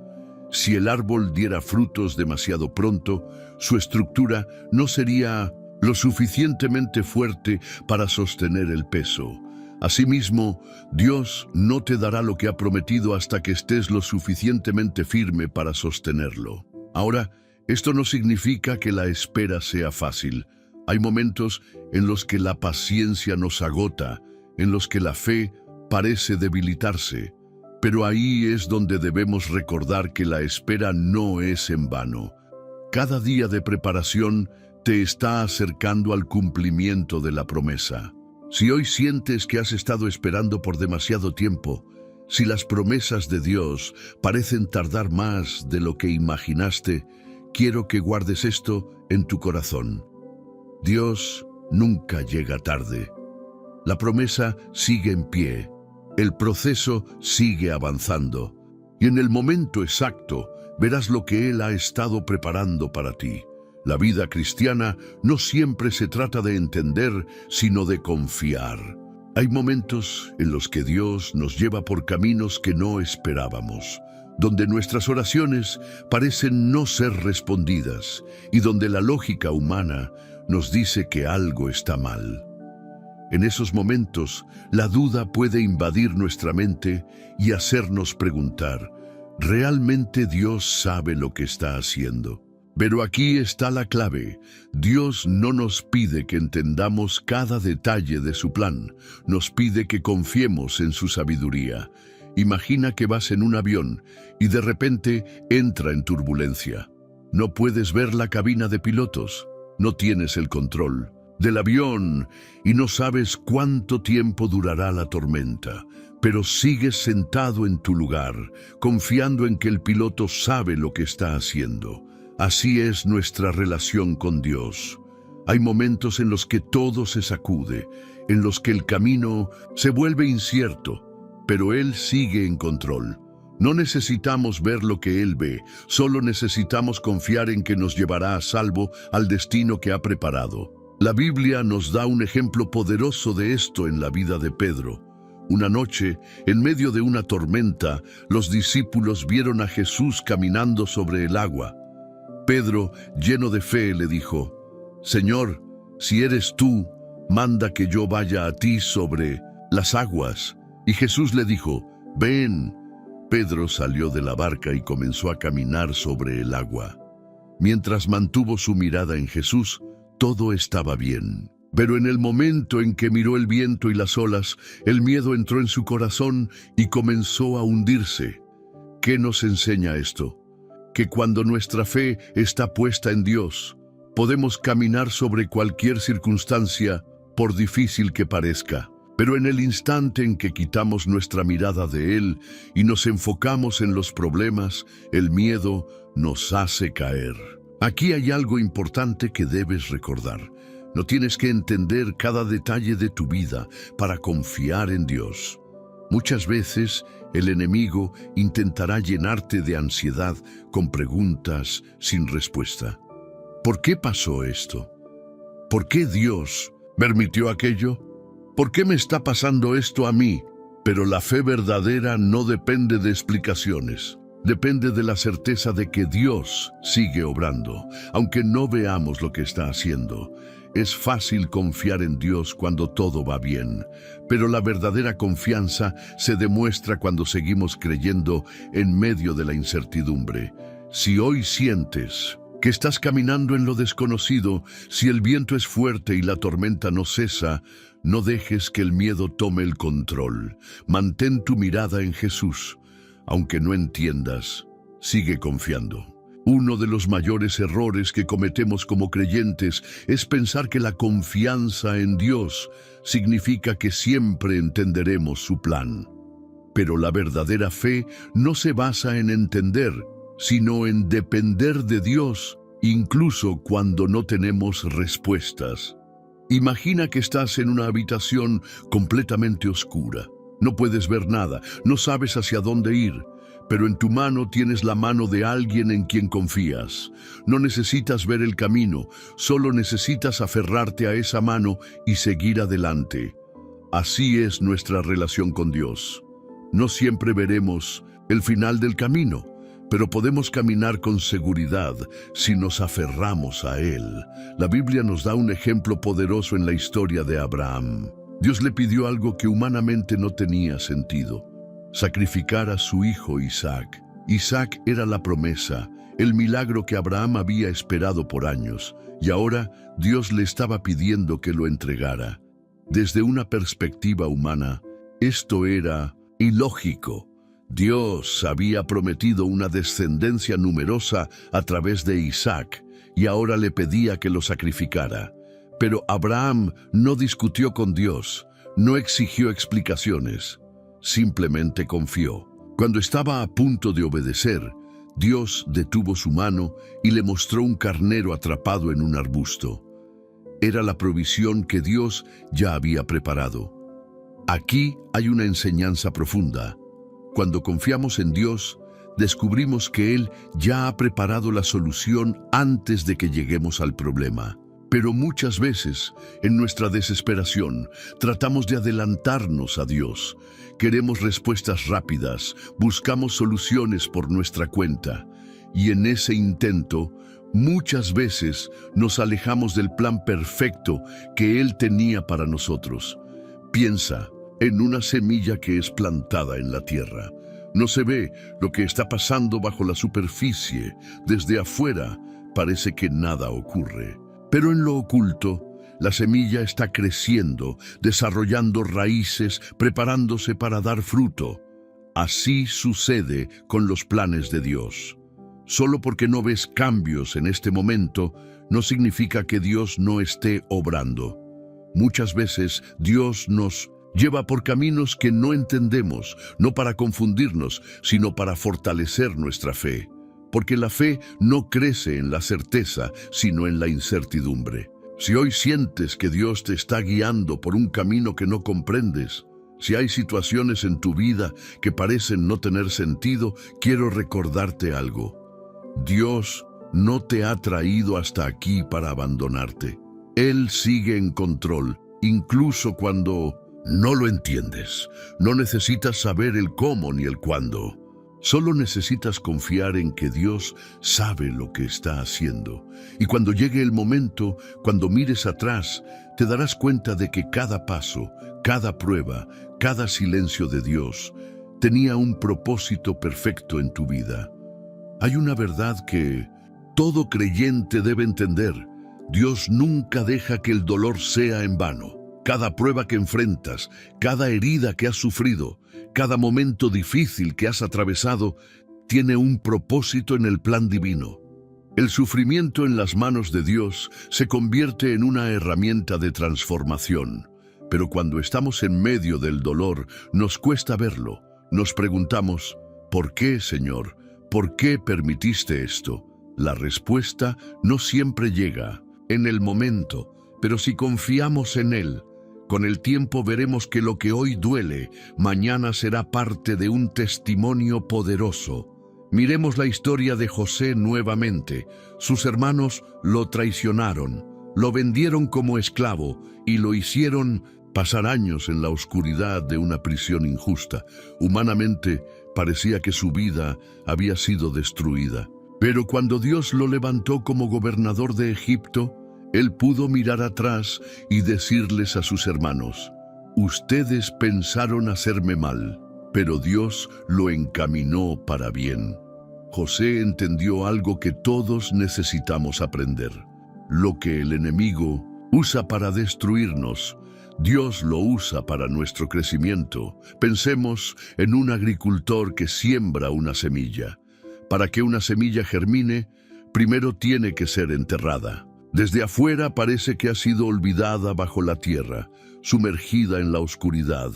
Si el árbol diera frutos demasiado pronto, su estructura no sería lo suficientemente fuerte para sostener el peso. Asimismo, Dios no te dará lo que ha prometido hasta que estés lo suficientemente firme para sostenerlo. Ahora, esto no significa que la espera sea fácil. Hay momentos en los que la paciencia nos agota, en los que la fe parece debilitarse, pero ahí es donde debemos recordar que la espera no es en vano. Cada día de preparación te está acercando al cumplimiento de la promesa. Si hoy sientes que has estado esperando por demasiado tiempo, si las promesas de Dios parecen tardar más de lo que imaginaste, quiero que guardes esto en tu corazón. Dios nunca llega tarde. La promesa sigue en pie. El proceso sigue avanzando. Y en el momento exacto verás lo que Él ha estado preparando para ti. La vida cristiana no siempre se trata de entender, sino de confiar. Hay momentos en los que Dios nos lleva por caminos que no esperábamos, donde nuestras oraciones parecen no ser respondidas y donde la lógica humana nos dice que algo está mal. En esos momentos, la duda puede invadir nuestra mente y hacernos preguntar, ¿realmente Dios sabe lo que está haciendo? Pero aquí está la clave. Dios no nos pide que entendamos cada detalle de su plan, nos pide que confiemos en su sabiduría. Imagina que vas en un avión y de repente entra en turbulencia. No puedes ver la cabina de pilotos, no tienes el control del avión y no sabes cuánto tiempo durará la tormenta, pero sigues sentado en tu lugar, confiando en que el piloto sabe lo que está haciendo. Así es nuestra relación con Dios. Hay momentos en los que todo se sacude, en los que el camino se vuelve incierto, pero Él sigue en control. No necesitamos ver lo que Él ve, solo necesitamos confiar en que nos llevará a salvo al destino que ha preparado. La Biblia nos da un ejemplo poderoso de esto en la vida de Pedro. Una noche, en medio de una tormenta, los discípulos vieron a Jesús caminando sobre el agua. Pedro, lleno de fe, le dijo, «Señor, si eres tú, manda que yo vaya a ti sobre las aguas». Y Jesús le dijo, «Ven». Pedro salió de la barca y comenzó a caminar sobre el agua. Mientras mantuvo su mirada en Jesús, todo estaba bien. Pero en el momento en que miró el viento y las olas, el miedo entró en su corazón y comenzó a hundirse. ¿Qué nos enseña esto? que cuando nuestra fe está puesta en Dios, podemos caminar sobre cualquier circunstancia, por difícil que parezca. Pero en el instante en que quitamos nuestra mirada de Él y nos enfocamos en los problemas, el miedo nos hace caer. Aquí hay algo importante que debes recordar. No tienes que entender cada detalle de tu vida para confiar en Dios. Muchas veces el enemigo intentará llenarte de ansiedad con preguntas sin respuesta. ¿Por qué pasó esto? ¿Por qué Dios permitió aquello? ¿Por qué me está pasando esto a mí? Pero la fe verdadera no depende de explicaciones. Depende de la certeza de que Dios sigue obrando, aunque no veamos lo que está haciendo. Es fácil confiar en Dios cuando todo va bien, pero la verdadera confianza se demuestra cuando seguimos creyendo en medio de la incertidumbre. Si hoy sientes que estás caminando en lo desconocido, si el viento es fuerte y la tormenta no cesa, no dejes que el miedo tome el control. Mantén tu mirada en Jesús. Aunque no entiendas, sigue confiando. Uno de los mayores errores que cometemos como creyentes es pensar que la confianza en Dios significa que siempre entenderemos su plan. Pero la verdadera fe no se basa en entender, sino en depender de Dios, incluso cuando no tenemos respuestas. Imagina que estás en una habitación completamente oscura. No puedes ver nada, no sabes hacia dónde ir, pero en tu mano tienes la mano de alguien en quien confías. No necesitas ver el camino, solo necesitas aferrarte a esa mano y seguir adelante. Así es nuestra relación con Dios. No siempre veremos el final del camino, pero podemos caminar con seguridad si nos aferramos a Él. La Biblia nos da un ejemplo poderoso en la historia de Abraham. Dios le pidió algo que humanamente no tenía sentido: sacrificar a su hijo Isaac. Isaac era la promesa, el milagro que Abraham había esperado por años, y ahora Dios le estaba pidiendo que lo entregara. Desde una perspectiva humana, esto era ilógico. Dios había prometido una descendencia numerosa a través de Isaac, y ahora le pedía que lo sacrificara. Pero Abraham no discutió con Dios, no exigió explicaciones, simplemente confió. Cuando estaba a punto de obedecer, Dios detuvo su mano y le mostró un carnero atrapado en un arbusto. Era la provisión que Dios ya había preparado. Aquí hay una enseñanza profunda. Cuando confiamos en Dios, descubrimos que Él ya ha preparado la solución antes de que lleguemos al problema. Pero muchas veces, en nuestra desesperación, tratamos de adelantarnos a Dios. Queremos respuestas rápidas, buscamos soluciones por nuestra cuenta. Y en ese intento, muchas veces nos alejamos del plan perfecto que Él tenía para nosotros. Piensa en una semilla que es plantada en la tierra. No se ve lo que está pasando bajo la superficie. Desde afuera parece que nada ocurre. Pero en lo oculto, la semilla está creciendo, desarrollando raíces, preparándose para dar fruto. Así sucede con los planes de Dios. Solo porque no ves cambios en este momento, no significa que Dios no esté obrando. Muchas veces Dios nos lleva por caminos que no entendemos, no para confundirnos, sino para fortalecer nuestra fe. Porque la fe no crece en la certeza, sino en la incertidumbre. Si hoy sientes que Dios te está guiando por un camino que no comprendes, si hay situaciones en tu vida que parecen no tener sentido, quiero recordarte algo. Dios no te ha traído hasta aquí para abandonarte. Él sigue en control, incluso cuando no lo entiendes. No necesitas saber el cómo ni el cuándo. Solo necesitas confiar en que Dios sabe lo que está haciendo. Y cuando llegue el momento, cuando mires atrás, te darás cuenta de que cada paso, cada prueba, cada silencio de Dios tenía un propósito perfecto en tu vida. Hay una verdad que todo creyente debe entender. Dios nunca deja que el dolor sea en vano. Cada prueba que enfrentas, cada herida que has sufrido, cada momento difícil que has atravesado, tiene un propósito en el plan divino. El sufrimiento en las manos de Dios se convierte en una herramienta de transformación. Pero cuando estamos en medio del dolor, nos cuesta verlo. Nos preguntamos, ¿por qué, Señor? ¿Por qué permitiste esto? La respuesta no siempre llega en el momento, pero si confiamos en Él, con el tiempo veremos que lo que hoy duele, mañana será parte de un testimonio poderoso. Miremos la historia de José nuevamente. Sus hermanos lo traicionaron, lo vendieron como esclavo y lo hicieron pasar años en la oscuridad de una prisión injusta. Humanamente, parecía que su vida había sido destruida. Pero cuando Dios lo levantó como gobernador de Egipto, él pudo mirar atrás y decirles a sus hermanos, «Ustedes pensaron hacerme mal, pero Dios lo encaminó para bien». José entendió algo que todos necesitamos aprender. Lo que el enemigo usa para destruirnos, Dios lo usa para nuestro crecimiento. Pensemos en un agricultor que siembra una semilla. Para que una semilla germine, primero tiene que ser enterrada. Desde afuera parece que ha sido olvidada bajo la tierra, sumergida en la oscuridad.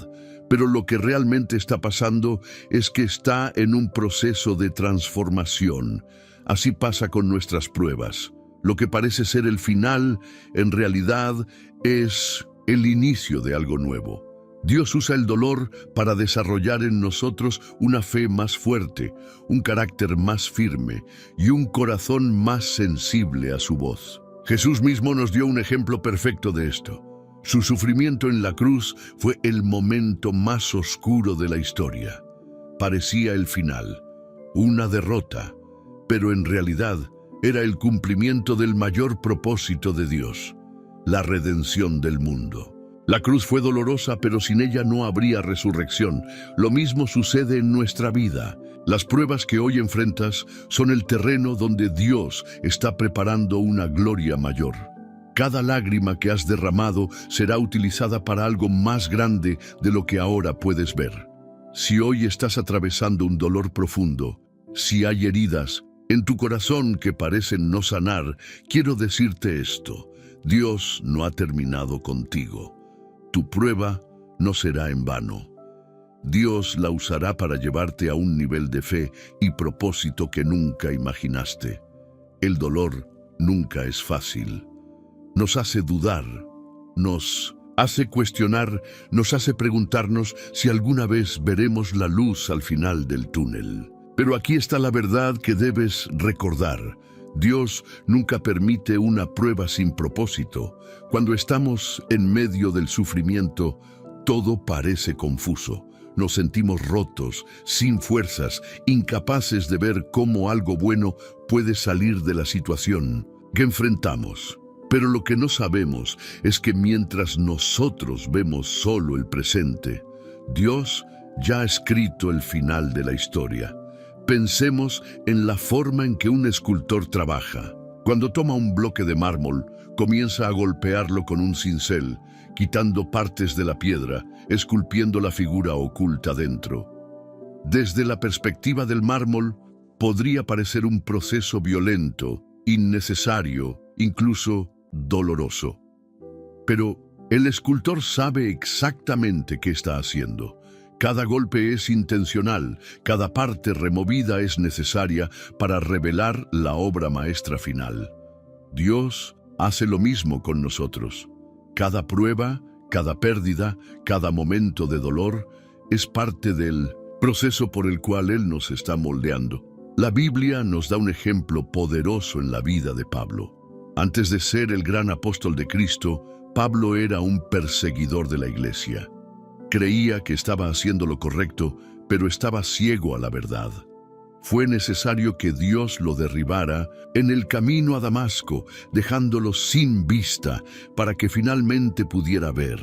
Pero lo que realmente está pasando es que está en un proceso de transformación. Así pasa con nuestras pruebas. Lo que parece ser el final, en realidad, es el inicio de algo nuevo. Dios usa el dolor para desarrollar en nosotros una fe más fuerte, un carácter más firme y un corazón más sensible a su voz. Jesús mismo nos dio un ejemplo perfecto de esto. Su sufrimiento en la cruz fue el momento más oscuro de la historia. Parecía el final, una derrota, pero en realidad era el cumplimiento del mayor propósito de Dios, la redención del mundo. La cruz fue dolorosa, pero sin ella no habría resurrección. Lo mismo sucede en nuestra vida. Las pruebas que hoy enfrentas son el terreno donde Dios está preparando una gloria mayor. Cada lágrima que has derramado será utilizada para algo más grande de lo que ahora puedes ver. Si hoy estás atravesando un dolor profundo, si hay heridas en tu corazón que parecen no sanar, quiero decirte esto: Dios no ha terminado contigo. Tu prueba no será en vano. Dios la usará para llevarte a un nivel de fe y propósito que nunca imaginaste. El dolor nunca es fácil. Nos hace dudar, nos hace cuestionar, nos hace preguntarnos si alguna vez veremos la luz al final del túnel. Pero aquí está la verdad que debes recordar. Dios nunca permite una prueba sin propósito. Cuando estamos en medio del sufrimiento, todo parece confuso. Nos sentimos rotos, sin fuerzas, incapaces de ver cómo algo bueno puede salir de la situación que enfrentamos. Pero lo que no sabemos es que mientras nosotros vemos solo el presente, Dios ya ha escrito el final de la historia. Pensemos en la forma en que un escultor trabaja. Cuando toma un bloque de mármol, comienza a golpearlo con un cincel, quitando partes de la piedra, esculpiendo la figura oculta dentro. Desde la perspectiva del mármol, podría parecer un proceso violento, innecesario, incluso doloroso. Pero el escultor sabe exactamente qué está haciendo. Cada golpe es intencional, cada parte removida es necesaria para revelar la obra maestra final. Dios hace lo mismo con nosotros. Cada prueba, cada pérdida, cada momento de dolor es parte del proceso por el cual Él nos está moldeando. La Biblia nos da un ejemplo poderoso en la vida de Pablo. Antes de ser el gran apóstol de Cristo, Pablo era un perseguidor de la iglesia. Creía que estaba haciendo lo correcto, pero estaba ciego a la verdad. Fue necesario que Dios lo derribara en el camino a Damasco, dejándolo sin vista para que finalmente pudiera ver.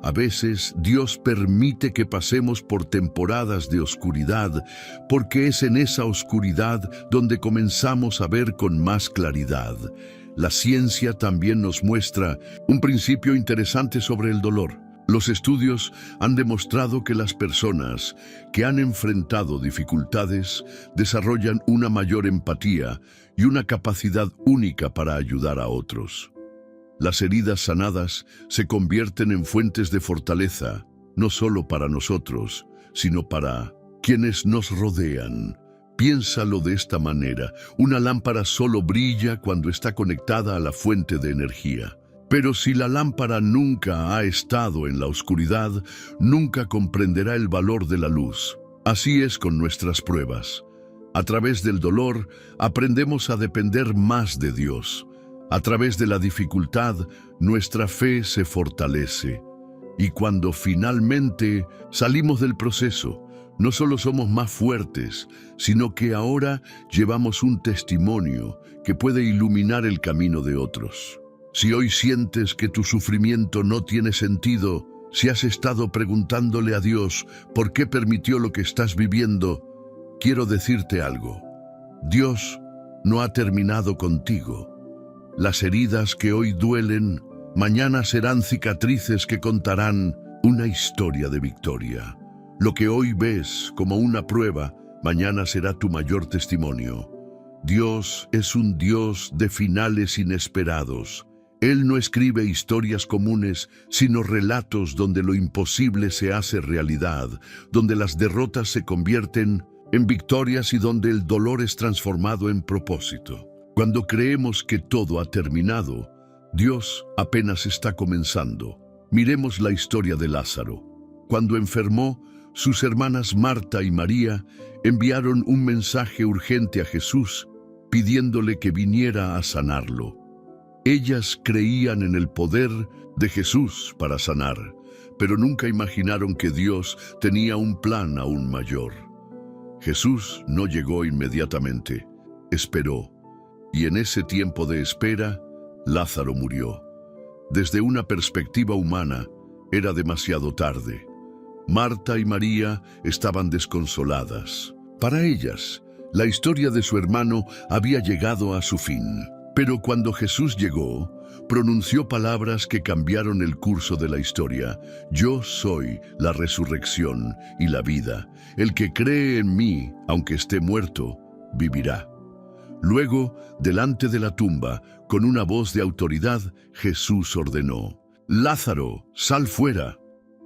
A veces Dios permite que pasemos por temporadas de oscuridad, porque es en esa oscuridad donde comenzamos a ver con más claridad. La ciencia también nos muestra un principio interesante sobre el dolor. Los estudios han demostrado que las personas que han enfrentado dificultades desarrollan una mayor empatía y una capacidad única para ayudar a otros. Las heridas sanadas se convierten en fuentes de fortaleza, no solo para nosotros, sino para quienes nos rodean. Piénsalo de esta manera: una lámpara solo brilla cuando está conectada a la fuente de energía. Pero si la lámpara nunca ha estado en la oscuridad, nunca comprenderá el valor de la luz. Así es con nuestras pruebas. A través del dolor, aprendemos a depender más de Dios. A través de la dificultad, nuestra fe se fortalece. Y cuando finalmente salimos del proceso, no solo somos más fuertes, sino que ahora llevamos un testimonio que puede iluminar el camino de otros. Si hoy sientes que tu sufrimiento no tiene sentido, si has estado preguntándole a Dios por qué permitió lo que estás viviendo, quiero decirte algo. Dios no ha terminado contigo. Las heridas que hoy duelen, mañana serán cicatrices que contarán una historia de victoria. Lo que hoy ves como una prueba, mañana será tu mayor testimonio. Dios es un Dios de finales inesperados. Él no escribe historias comunes, sino relatos donde lo imposible se hace realidad, donde las derrotas se convierten en victorias y donde el dolor es transformado en propósito. Cuando creemos que todo ha terminado, Dios apenas está comenzando. Miremos la historia de Lázaro. Cuando enfermó, sus hermanas Marta y María enviaron un mensaje urgente a Jesús, pidiéndole que viniera a sanarlo. Ellas creían en el poder de Jesús para sanar, pero nunca imaginaron que Dios tenía un plan aún mayor. Jesús no llegó inmediatamente, esperó, y en ese tiempo de espera, Lázaro murió. Desde una perspectiva humana, era demasiado tarde. Marta y María estaban desconsoladas. Para ellas, la historia de su hermano había llegado a su fin. Pero cuando Jesús llegó, pronunció palabras que cambiaron el curso de la historia. Yo soy la resurrección y la vida. El que cree en mí, aunque esté muerto, vivirá. Luego, delante de la tumba, con una voz de autoridad, Jesús ordenó: Lázaro, sal fuera.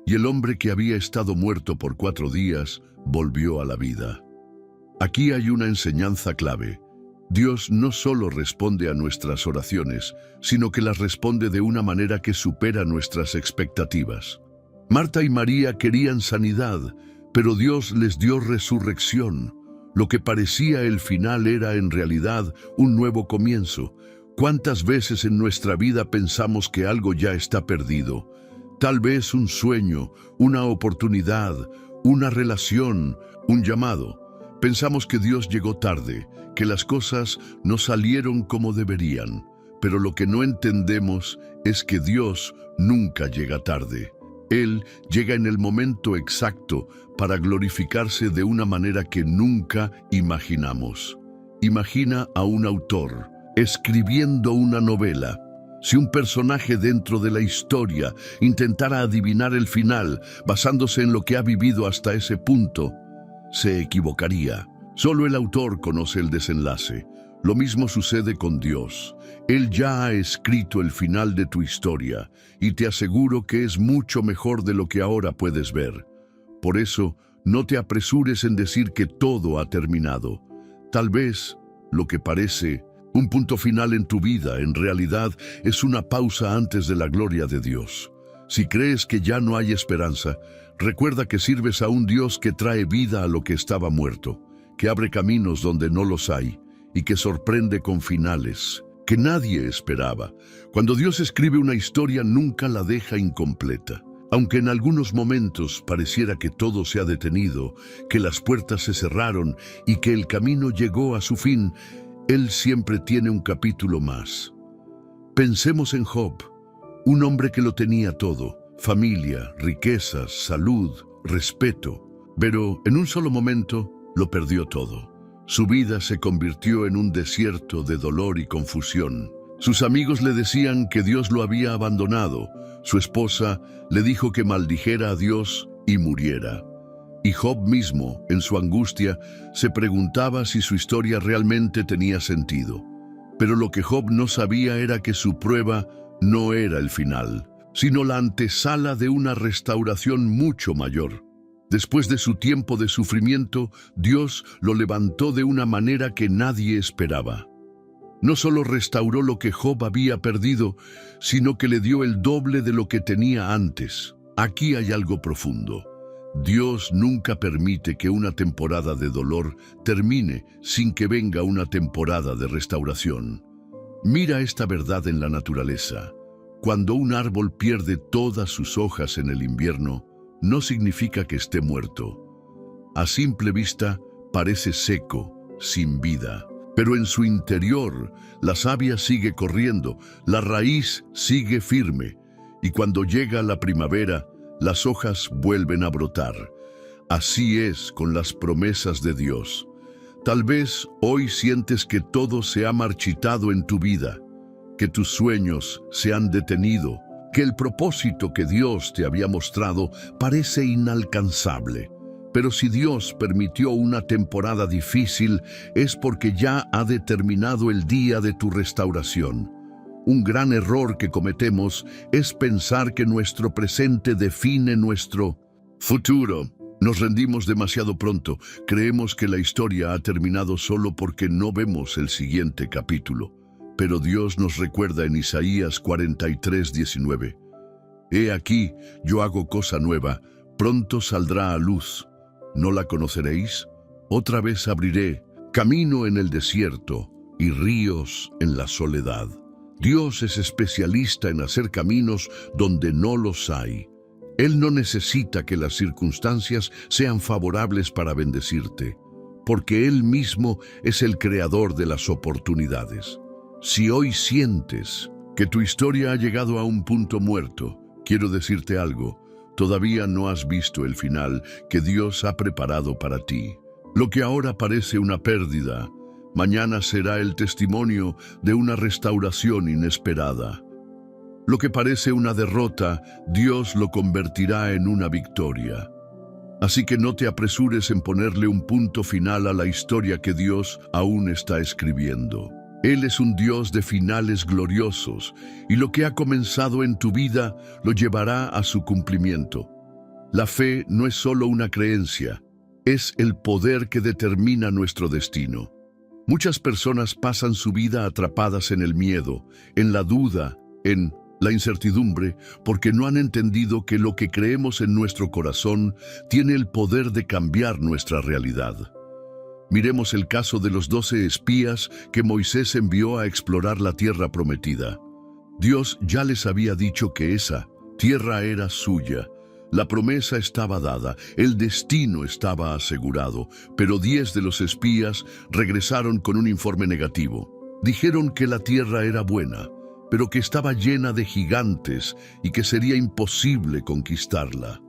Y el hombre que había estado muerto por 4 días volvió a la vida. Aquí hay una enseñanza clave. Dios no solo responde a nuestras oraciones, sino que las responde de una manera que supera nuestras expectativas. Marta y María querían sanidad, pero Dios les dio resurrección. Lo que parecía el final era en realidad un nuevo comienzo. ¿Cuántas veces en nuestra vida pensamos que algo ya está perdido? Tal vez un sueño, una oportunidad, una relación, un llamado. Pensamos que Dios llegó tarde, que las cosas no salieron como deberían, pero lo que no entendemos es que Dios nunca llega tarde. Él llega en el momento exacto para glorificarse de una manera que nunca imaginamos. Imagina a un autor escribiendo una novela. Si un personaje dentro de la historia intentara adivinar el final basándose en lo que ha vivido hasta ese punto, se equivocaría. Solo el autor conoce el desenlace. Lo mismo sucede con Dios. Él ya ha escrito el final de tu historia y te aseguro que es mucho mejor de lo que ahora puedes ver. Por eso, no te apresures en decir que todo ha terminado. Tal vez lo que parece un punto final en tu vida en realidad es una pausa antes de la gloria de Dios. Si crees que ya no hay esperanza, recuerda que sirves a un Dios que trae vida a lo que estaba muerto, que abre caminos donde no los hay y que sorprende con finales que nadie esperaba. Cuando Dios escribe una historia, nunca la deja incompleta. Aunque en algunos momentos pareciera que todo se ha detenido, que las puertas se cerraron y que el camino llegó a su fin, Él siempre tiene un capítulo más. Pensemos en Job, un hombre que lo tenía todo: familia, riquezas, salud, respeto. Pero en un solo momento lo perdió todo. Su vida se convirtió en un desierto de dolor y confusión. Sus amigos le decían que Dios lo había abandonado. Su esposa le dijo que maldijera a Dios y muriera. Y Job mismo, en su angustia, se preguntaba si su historia realmente tenía sentido. Pero lo que Job no sabía era que su prueba no era el final, sino la antesala de una restauración mucho mayor. Después de su tiempo de sufrimiento, Dios lo levantó de una manera que nadie esperaba. No solo restauró lo que Job había perdido, sino que le dio el doble de lo que tenía antes. Aquí hay algo profundo. Dios nunca permite que una temporada de dolor termine sin que venga una temporada de restauración. Mira esta verdad en la naturaleza. Cuando un árbol pierde todas sus hojas en el invierno, no significa que esté muerto. A simple vista, parece seco, sin vida. Pero en su interior, la savia sigue corriendo, la raíz sigue firme, y cuando llega la primavera, las hojas vuelven a brotar. Así es con las promesas de Dios. Tal vez hoy sientes que todo se ha marchitado en tu vida, que tus sueños se han detenido, que el propósito que Dios te había mostrado parece inalcanzable. Pero si Dios permitió una temporada difícil, es porque ya ha determinado el día de tu restauración. Un gran error que cometemos es pensar que nuestro presente define nuestro futuro. Nos rendimos demasiado pronto. Creemos que la historia ha terminado solo porque no vemos el siguiente capítulo. Pero Dios nos recuerda en Isaías 43:19. He aquí, yo hago cosa nueva, pronto saldrá a luz. ¿No la conoceréis? Otra vez abriré camino en el desierto y ríos en la soledad. Dios es especialista en hacer caminos donde no los hay. Él no necesita que las circunstancias sean favorables para bendecirte, porque Él mismo es el creador de las oportunidades. Si hoy sientes que tu historia ha llegado a un punto muerto, quiero decirte algo. Todavía no has visto el final que Dios ha preparado para ti. Lo que ahora parece una pérdida, mañana será el testimonio de una restauración inesperada. Lo que parece una derrota, Dios lo convertirá en una victoria. Así que no te apresures en ponerle un punto final a la historia que Dios aún está escribiendo. Él es un Dios de finales gloriosos, y lo que ha comenzado en tu vida lo llevará a su cumplimiento. La fe no es solo una creencia, es el poder que determina nuestro destino. Muchas personas pasan su vida atrapadas en el miedo, en la duda, en la incertidumbre, porque no han entendido que lo que creemos en nuestro corazón tiene el poder de cambiar nuestra realidad. Miremos el caso de los 12 espías que Moisés envió a explorar la tierra prometida. Dios ya les había dicho que esa tierra era suya. La promesa estaba dada, el destino estaba asegurado, pero 10 de los espías regresaron con un informe negativo. Dijeron que la tierra era buena, pero que estaba llena de gigantes y que sería imposible conquistarla.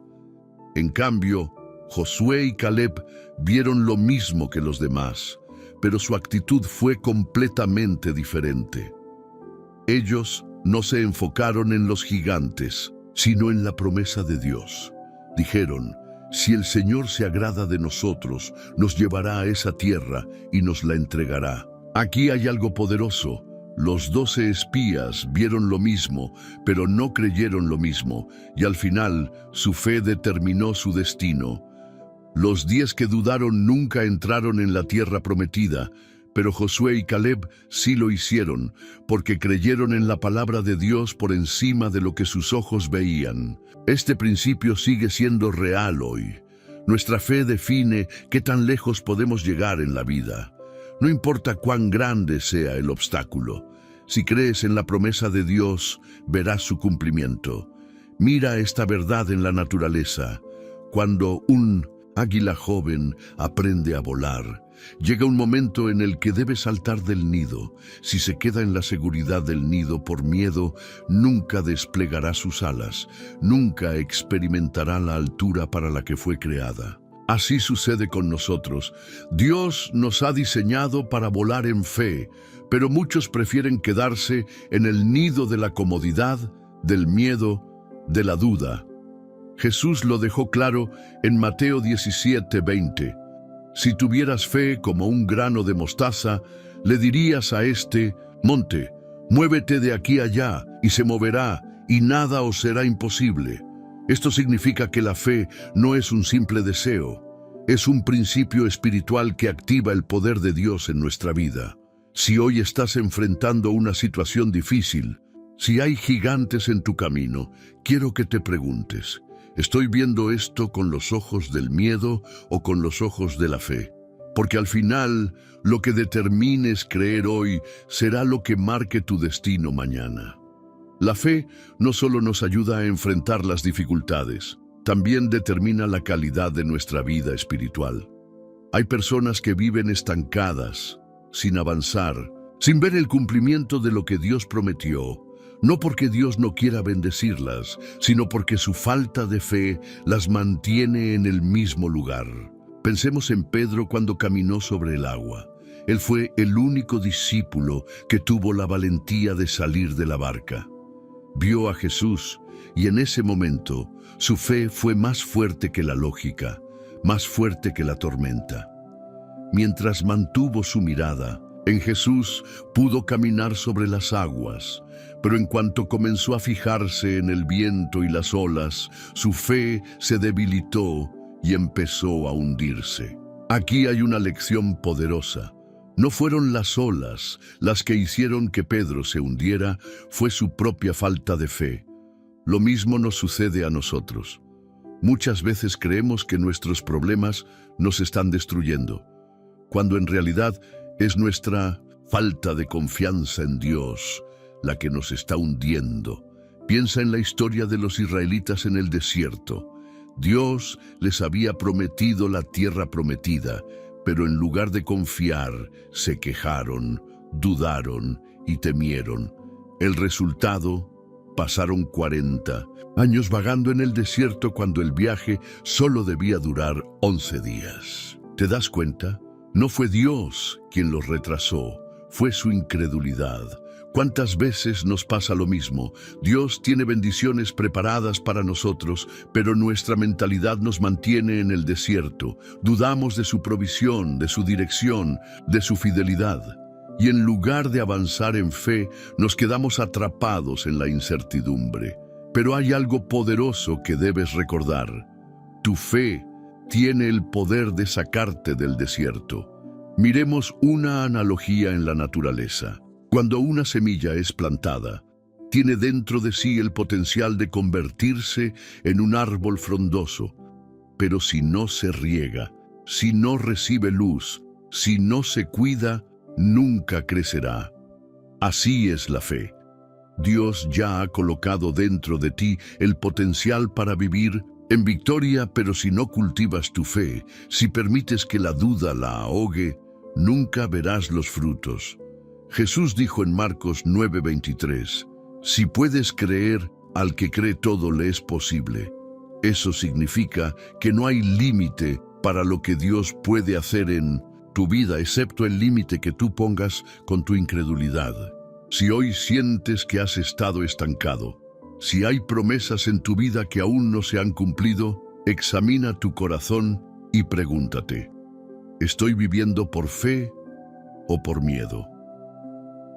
En cambio, Josué y Caleb vieron lo mismo que los demás, pero su actitud fue completamente diferente. Ellos no se enfocaron en los gigantes, sino en la promesa de Dios. Dijeron, si el Señor se agrada de nosotros, nos llevará a esa tierra y nos la entregará. Aquí hay algo poderoso. Los 12 espías vieron lo mismo, pero no creyeron lo mismo, y al final su fe determinó su destino. Los 10 que dudaron nunca entraron en la tierra prometida, pero Josué y Caleb sí lo hicieron, porque creyeron en la palabra de Dios por encima de lo que sus ojos veían. Este principio sigue siendo real hoy. Nuestra fe define qué tan lejos podemos llegar en la vida. No importa cuán grande sea el obstáculo. Si crees en la promesa de Dios, verás su cumplimiento. Mira esta verdad en la naturaleza. Cuando un águila joven aprende a volar, llega un momento en el que debe saltar del nido. Si se queda en la seguridad del nido por miedo, nunca desplegará sus alas, nunca experimentará la altura para la que fue creada. Así sucede con nosotros. Dios nos ha diseñado para volar en fe, pero muchos prefieren quedarse en el nido de la comodidad, del miedo, de la duda. Jesús lo dejó claro en Mateo 17:20. Si tuvieras fe como un grano de mostaza, le dirías a este monte, muévete de aquí allá, y se moverá, y nada os será imposible. Esto significa que la fe no es un simple deseo, es un principio espiritual que activa el poder de Dios en nuestra vida. Si hoy estás enfrentando una situación difícil, si hay gigantes en tu camino, quiero que te preguntes, ¿estoy viendo esto con los ojos del miedo o con los ojos de la fe? Porque al final, lo que determines creer hoy será lo que marque tu destino mañana. La fe no solo nos ayuda a enfrentar las dificultades, también determina la calidad de nuestra vida espiritual. Hay personas que viven estancadas, sin avanzar, sin ver el cumplimiento de lo que Dios prometió, no porque Dios no quiera bendecirlas, sino porque su falta de fe las mantiene en el mismo lugar. Pensemos en Pedro cuando caminó sobre el agua. Él fue el único discípulo que tuvo la valentía de salir de la barca. Vio a Jesús y en ese momento su fe fue más fuerte que la lógica, más fuerte que la tormenta. Mientras mantuvo su mirada en Jesús, pudo caminar sobre las aguas, pero en cuanto comenzó a fijarse en el viento y las olas, su fe se debilitó y empezó a hundirse. Aquí hay una lección poderosa. No fueron las olas las que hicieron que Pedro se hundiera, fue su propia falta de fe. Lo mismo nos sucede a nosotros. Muchas veces creemos que nuestros problemas nos están destruyendo, cuando en realidad es nuestra falta de confianza en Dios la que nos está hundiendo. Piensa en la historia de los israelitas en el desierto. Dios les había prometido la tierra prometida, pero en lugar de confiar, se quejaron, dudaron y temieron. El resultado, pasaron 40 años vagando en el desierto cuando el viaje solo debía durar 11 días. ¿Te das cuenta? No fue Dios quien los retrasó, fue su incredulidad. ¿Cuántas veces nos pasa lo mismo? Dios tiene bendiciones preparadas para nosotros, pero nuestra mentalidad nos mantiene en el desierto. Dudamos de su provisión, de su dirección, de su fidelidad. Y en lugar de avanzar en fe, nos quedamos atrapados en la incertidumbre. Pero hay algo poderoso que debes recordar. Tu fe tiene el poder de sacarte del desierto. Miremos una analogía en la naturaleza. Cuando una semilla es plantada, tiene dentro de sí el potencial de convertirse en un árbol frondoso. Pero si no se riega, si no recibe luz, si no se cuida, nunca crecerá. Así es la fe. Dios ya ha colocado dentro de ti el potencial para vivir en victoria, pero si no cultivas tu fe, si permites que la duda la ahogue, nunca verás los frutos. Jesús dijo en Marcos 9:23, si puedes creer, al que cree todo le es posible. Eso significa que no hay límite para lo que Dios puede hacer en tu vida, excepto el límite que tú pongas con tu incredulidad. Si hoy sientes que has estado estancado, si hay promesas en tu vida que aún no se han cumplido, examina tu corazón y pregúntate, ¿estoy viviendo por fe o por miedo?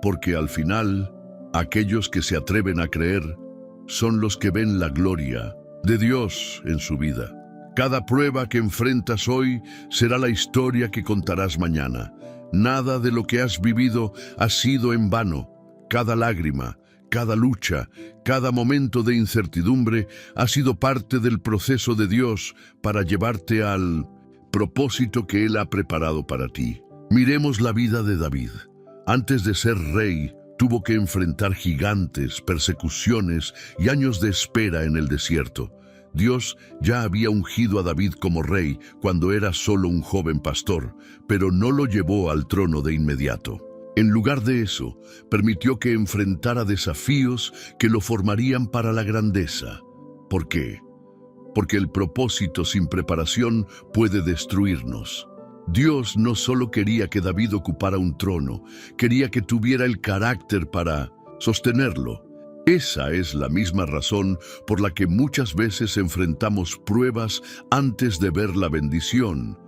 Porque al final, aquellos que se atreven a creer son los que ven la gloria de Dios en su vida. Cada prueba que enfrentas hoy será la historia que contarás mañana. Nada de lo que has vivido ha sido en vano. Cada lágrima, cada lucha, cada momento de incertidumbre ha sido parte del proceso de Dios para llevarte al propósito que Él ha preparado para ti. Miremos la vida de David. Antes de ser rey, tuvo que enfrentar gigantes, persecuciones y años de espera en el desierto. Dios ya había ungido a David como rey cuando era solo un joven pastor, pero no lo llevó al trono de inmediato. En lugar de eso, permitió que enfrentara desafíos que lo formarían para la grandeza. ¿Por qué? porque el propósito sin preparación puede destruirnos. Dios no solo quería que David ocupara un trono, quería que tuviera el carácter para sostenerlo. Esa es la misma razón por la que muchas veces enfrentamos pruebas antes de ver la bendición.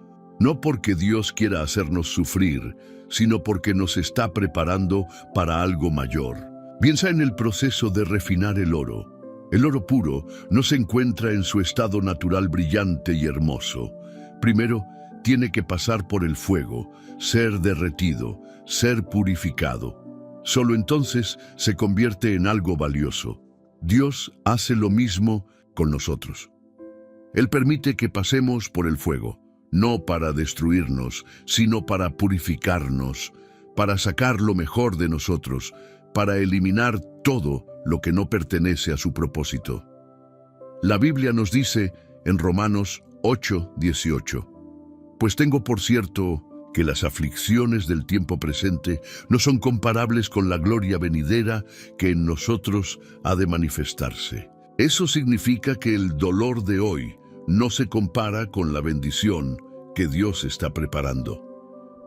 No porque Dios quiera hacernos sufrir, sino porque nos está preparando para algo mayor. Piensa en el proceso de refinar el oro. El oro puro no se encuentra en su estado natural brillante y hermoso. Primero, tiene que pasar por el fuego, ser derretido, ser purificado. Solo entonces se convierte en algo valioso. Dios hace lo mismo con nosotros. Él permite que pasemos por el fuego, no para destruirnos, sino para purificarnos, para sacar lo mejor de nosotros, para eliminar todo lo que no pertenece a su propósito. La Biblia nos dice en Romanos 8:18, pues tengo por cierto que las aflicciones del tiempo presente no son comparables con la gloria venidera que en nosotros ha de manifestarse. Eso significa que el dolor de hoy no se compara con la bendición que Dios está preparando.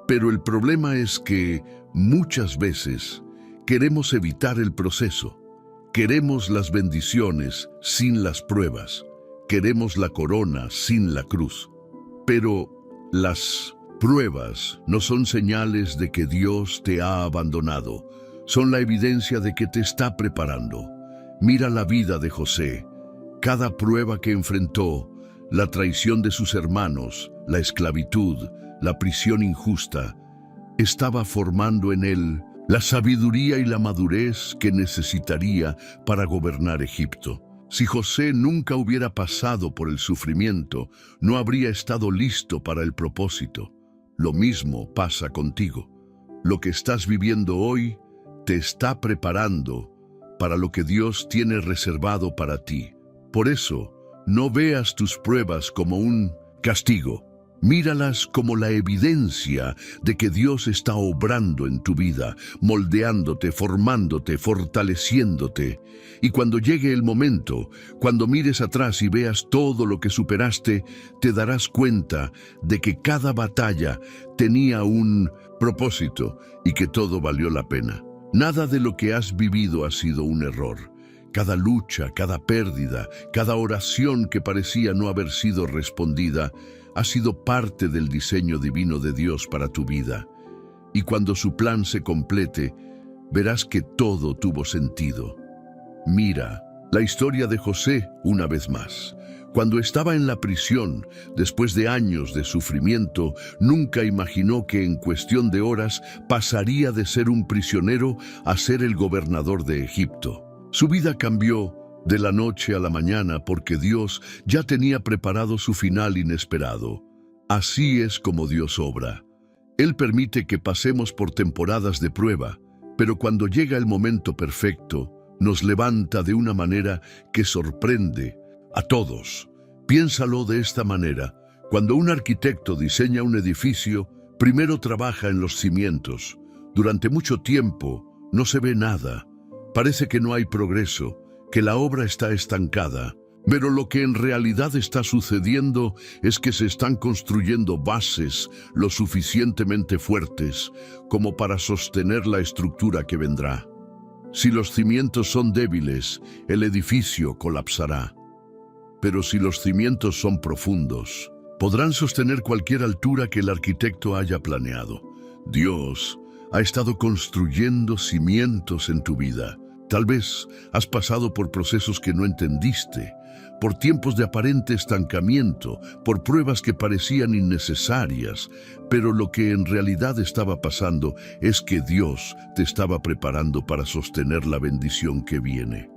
Pero el problema es que muchas veces queremos evitar el proceso. Queremos las bendiciones sin las pruebas. Queremos la corona sin la cruz. Pero las pruebas no son señales de que Dios te ha abandonado. Son la evidencia de que te está preparando. Mira la vida de José. Cada prueba que enfrentó, la traición de sus hermanos, la esclavitud, la prisión injusta, estaba formando en él la sabiduría y la madurez que necesitaría para gobernar Egipto. Si José nunca hubiera pasado por el sufrimiento, no habría estado listo para el propósito. Lo mismo pasa contigo. Lo que estás viviendo hoy te está preparando para lo que Dios tiene reservado para ti. Por eso, no veas tus pruebas como un castigo. Míralas como la evidencia de que Dios está obrando en tu vida, moldeándote, formándote, fortaleciéndote. Y cuando llegue el momento, cuando mires atrás y veas todo lo que superaste, te darás cuenta de que cada batalla tenía un propósito y que todo valió la pena. Nada de lo que has vivido ha sido un error. Cada lucha, cada pérdida, cada oración que parecía no haber sido respondida, ha sido parte del diseño divino de Dios para tu vida. Y cuando su plan se complete, verás que todo tuvo sentido. Mira la historia de José una vez más. Cuando estaba en la prisión, después de años de sufrimiento, nunca imaginó que en cuestión de horas pasaría de ser un prisionero a ser el gobernador de Egipto. Su vida cambió de la noche a la mañana porque Dios ya tenía preparado su final inesperado. Así es como Dios obra. Él permite que pasemos por temporadas de prueba, pero cuando llega el momento perfecto, nos levanta de una manera que sorprende a todos. Piénsalo de esta manera. Cuando un arquitecto diseña un edificio, primero trabaja en los cimientos. Durante mucho tiempo no se ve nada. Parece que no hay progreso, que la obra está estancada, pero lo que en realidad está sucediendo es que se están construyendo bases lo suficientemente fuertes como para sostener la estructura que vendrá. Si los cimientos son débiles, el edificio colapsará. Pero si los cimientos son profundos, podrán sostener cualquier altura que el arquitecto haya planeado. Dios ha estado construyendo cimientos en tu vida. Tal vez has pasado por procesos que no entendiste, por tiempos de aparente estancamiento, por pruebas que parecían innecesarias, pero lo que en realidad estaba pasando es que Dios te estaba preparando para sostener la bendición que viene.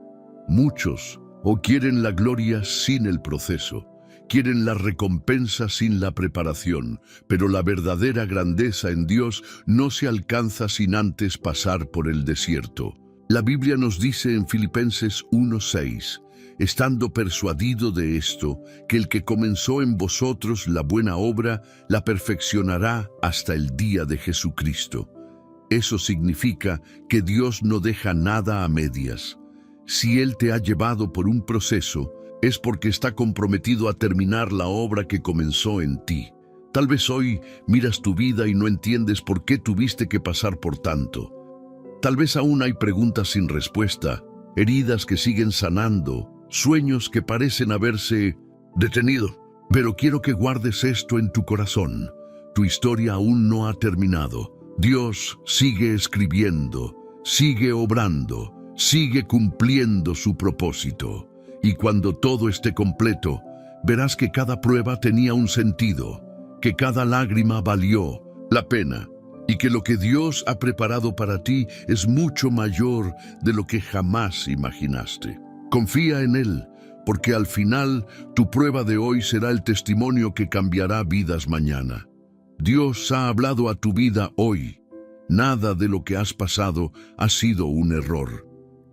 Muchos quieren la gloria sin el proceso, quieren la recompensa sin la preparación, pero la verdadera grandeza en Dios no se alcanza sin antes pasar por el desierto. La Biblia nos dice en Filipenses 1:6, estando persuadido de esto, que el que comenzó en vosotros la buena obra, la perfeccionará hasta el día de Jesucristo. Eso significa que Dios no deja nada a medias. Si Él te ha llevado por un proceso, es porque está comprometido a terminar la obra que comenzó en ti. Tal vez hoy miras tu vida y no entiendes por qué tuviste que pasar por tanto. Tal vez aún hay preguntas sin respuesta, heridas que siguen sanando, sueños que parecen haberse detenido. Pero quiero que guardes esto en tu corazón. Tu historia aún no ha terminado. Dios sigue escribiendo, sigue obrando, sigue cumpliendo su propósito. Y cuando todo esté completo, verás que cada prueba tenía un sentido, que cada lágrima valió la pena, y que lo que Dios ha preparado para ti es mucho mayor de lo que jamás imaginaste. Confía en Él, porque al final tu prueba de hoy será el testimonio que cambiará vidas mañana. Dios ha hablado a tu vida hoy. Nada de lo que has pasado ha sido un error.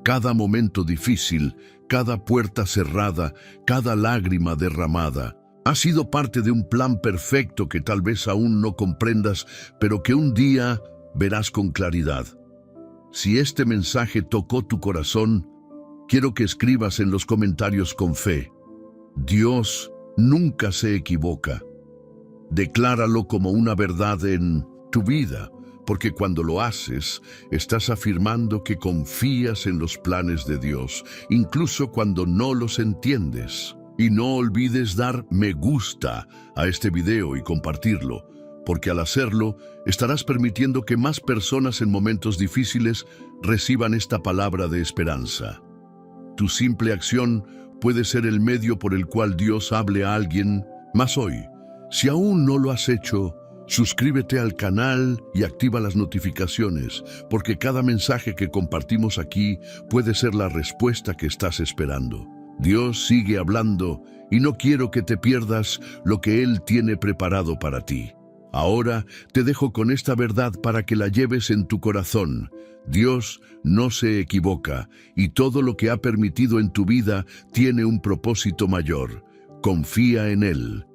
Cada momento difícil, cada puerta cerrada, cada lágrima derramada, ha sido parte de un plan perfecto que tal vez aún no comprendas, pero que un día verás con claridad. Si este mensaje tocó tu corazón, quiero que escribas en los comentarios con fe: Dios nunca se equivoca. Decláralo como una verdad en tu vida, porque cuando lo haces, estás afirmando que confías en los planes de Dios, incluso cuando no los entiendes. Y no olvides dar me gusta a este video y compartirlo, porque al hacerlo, estarás permitiendo que más personas en momentos difíciles reciban esta palabra de esperanza. Tu simple acción puede ser el medio por el cual Dios hable a alguien más hoy. Si aún no lo has hecho, suscríbete al canal y activa las notificaciones, porque cada mensaje que compartimos aquí puede ser la respuesta que estás esperando. Dios sigue hablando y no quiero que te pierdas lo que Él tiene preparado para ti. Ahora te dejo con esta verdad para que la lleves en tu corazón. Dios no se equivoca y todo lo que ha permitido en tu vida tiene un propósito mayor. Confía en Él.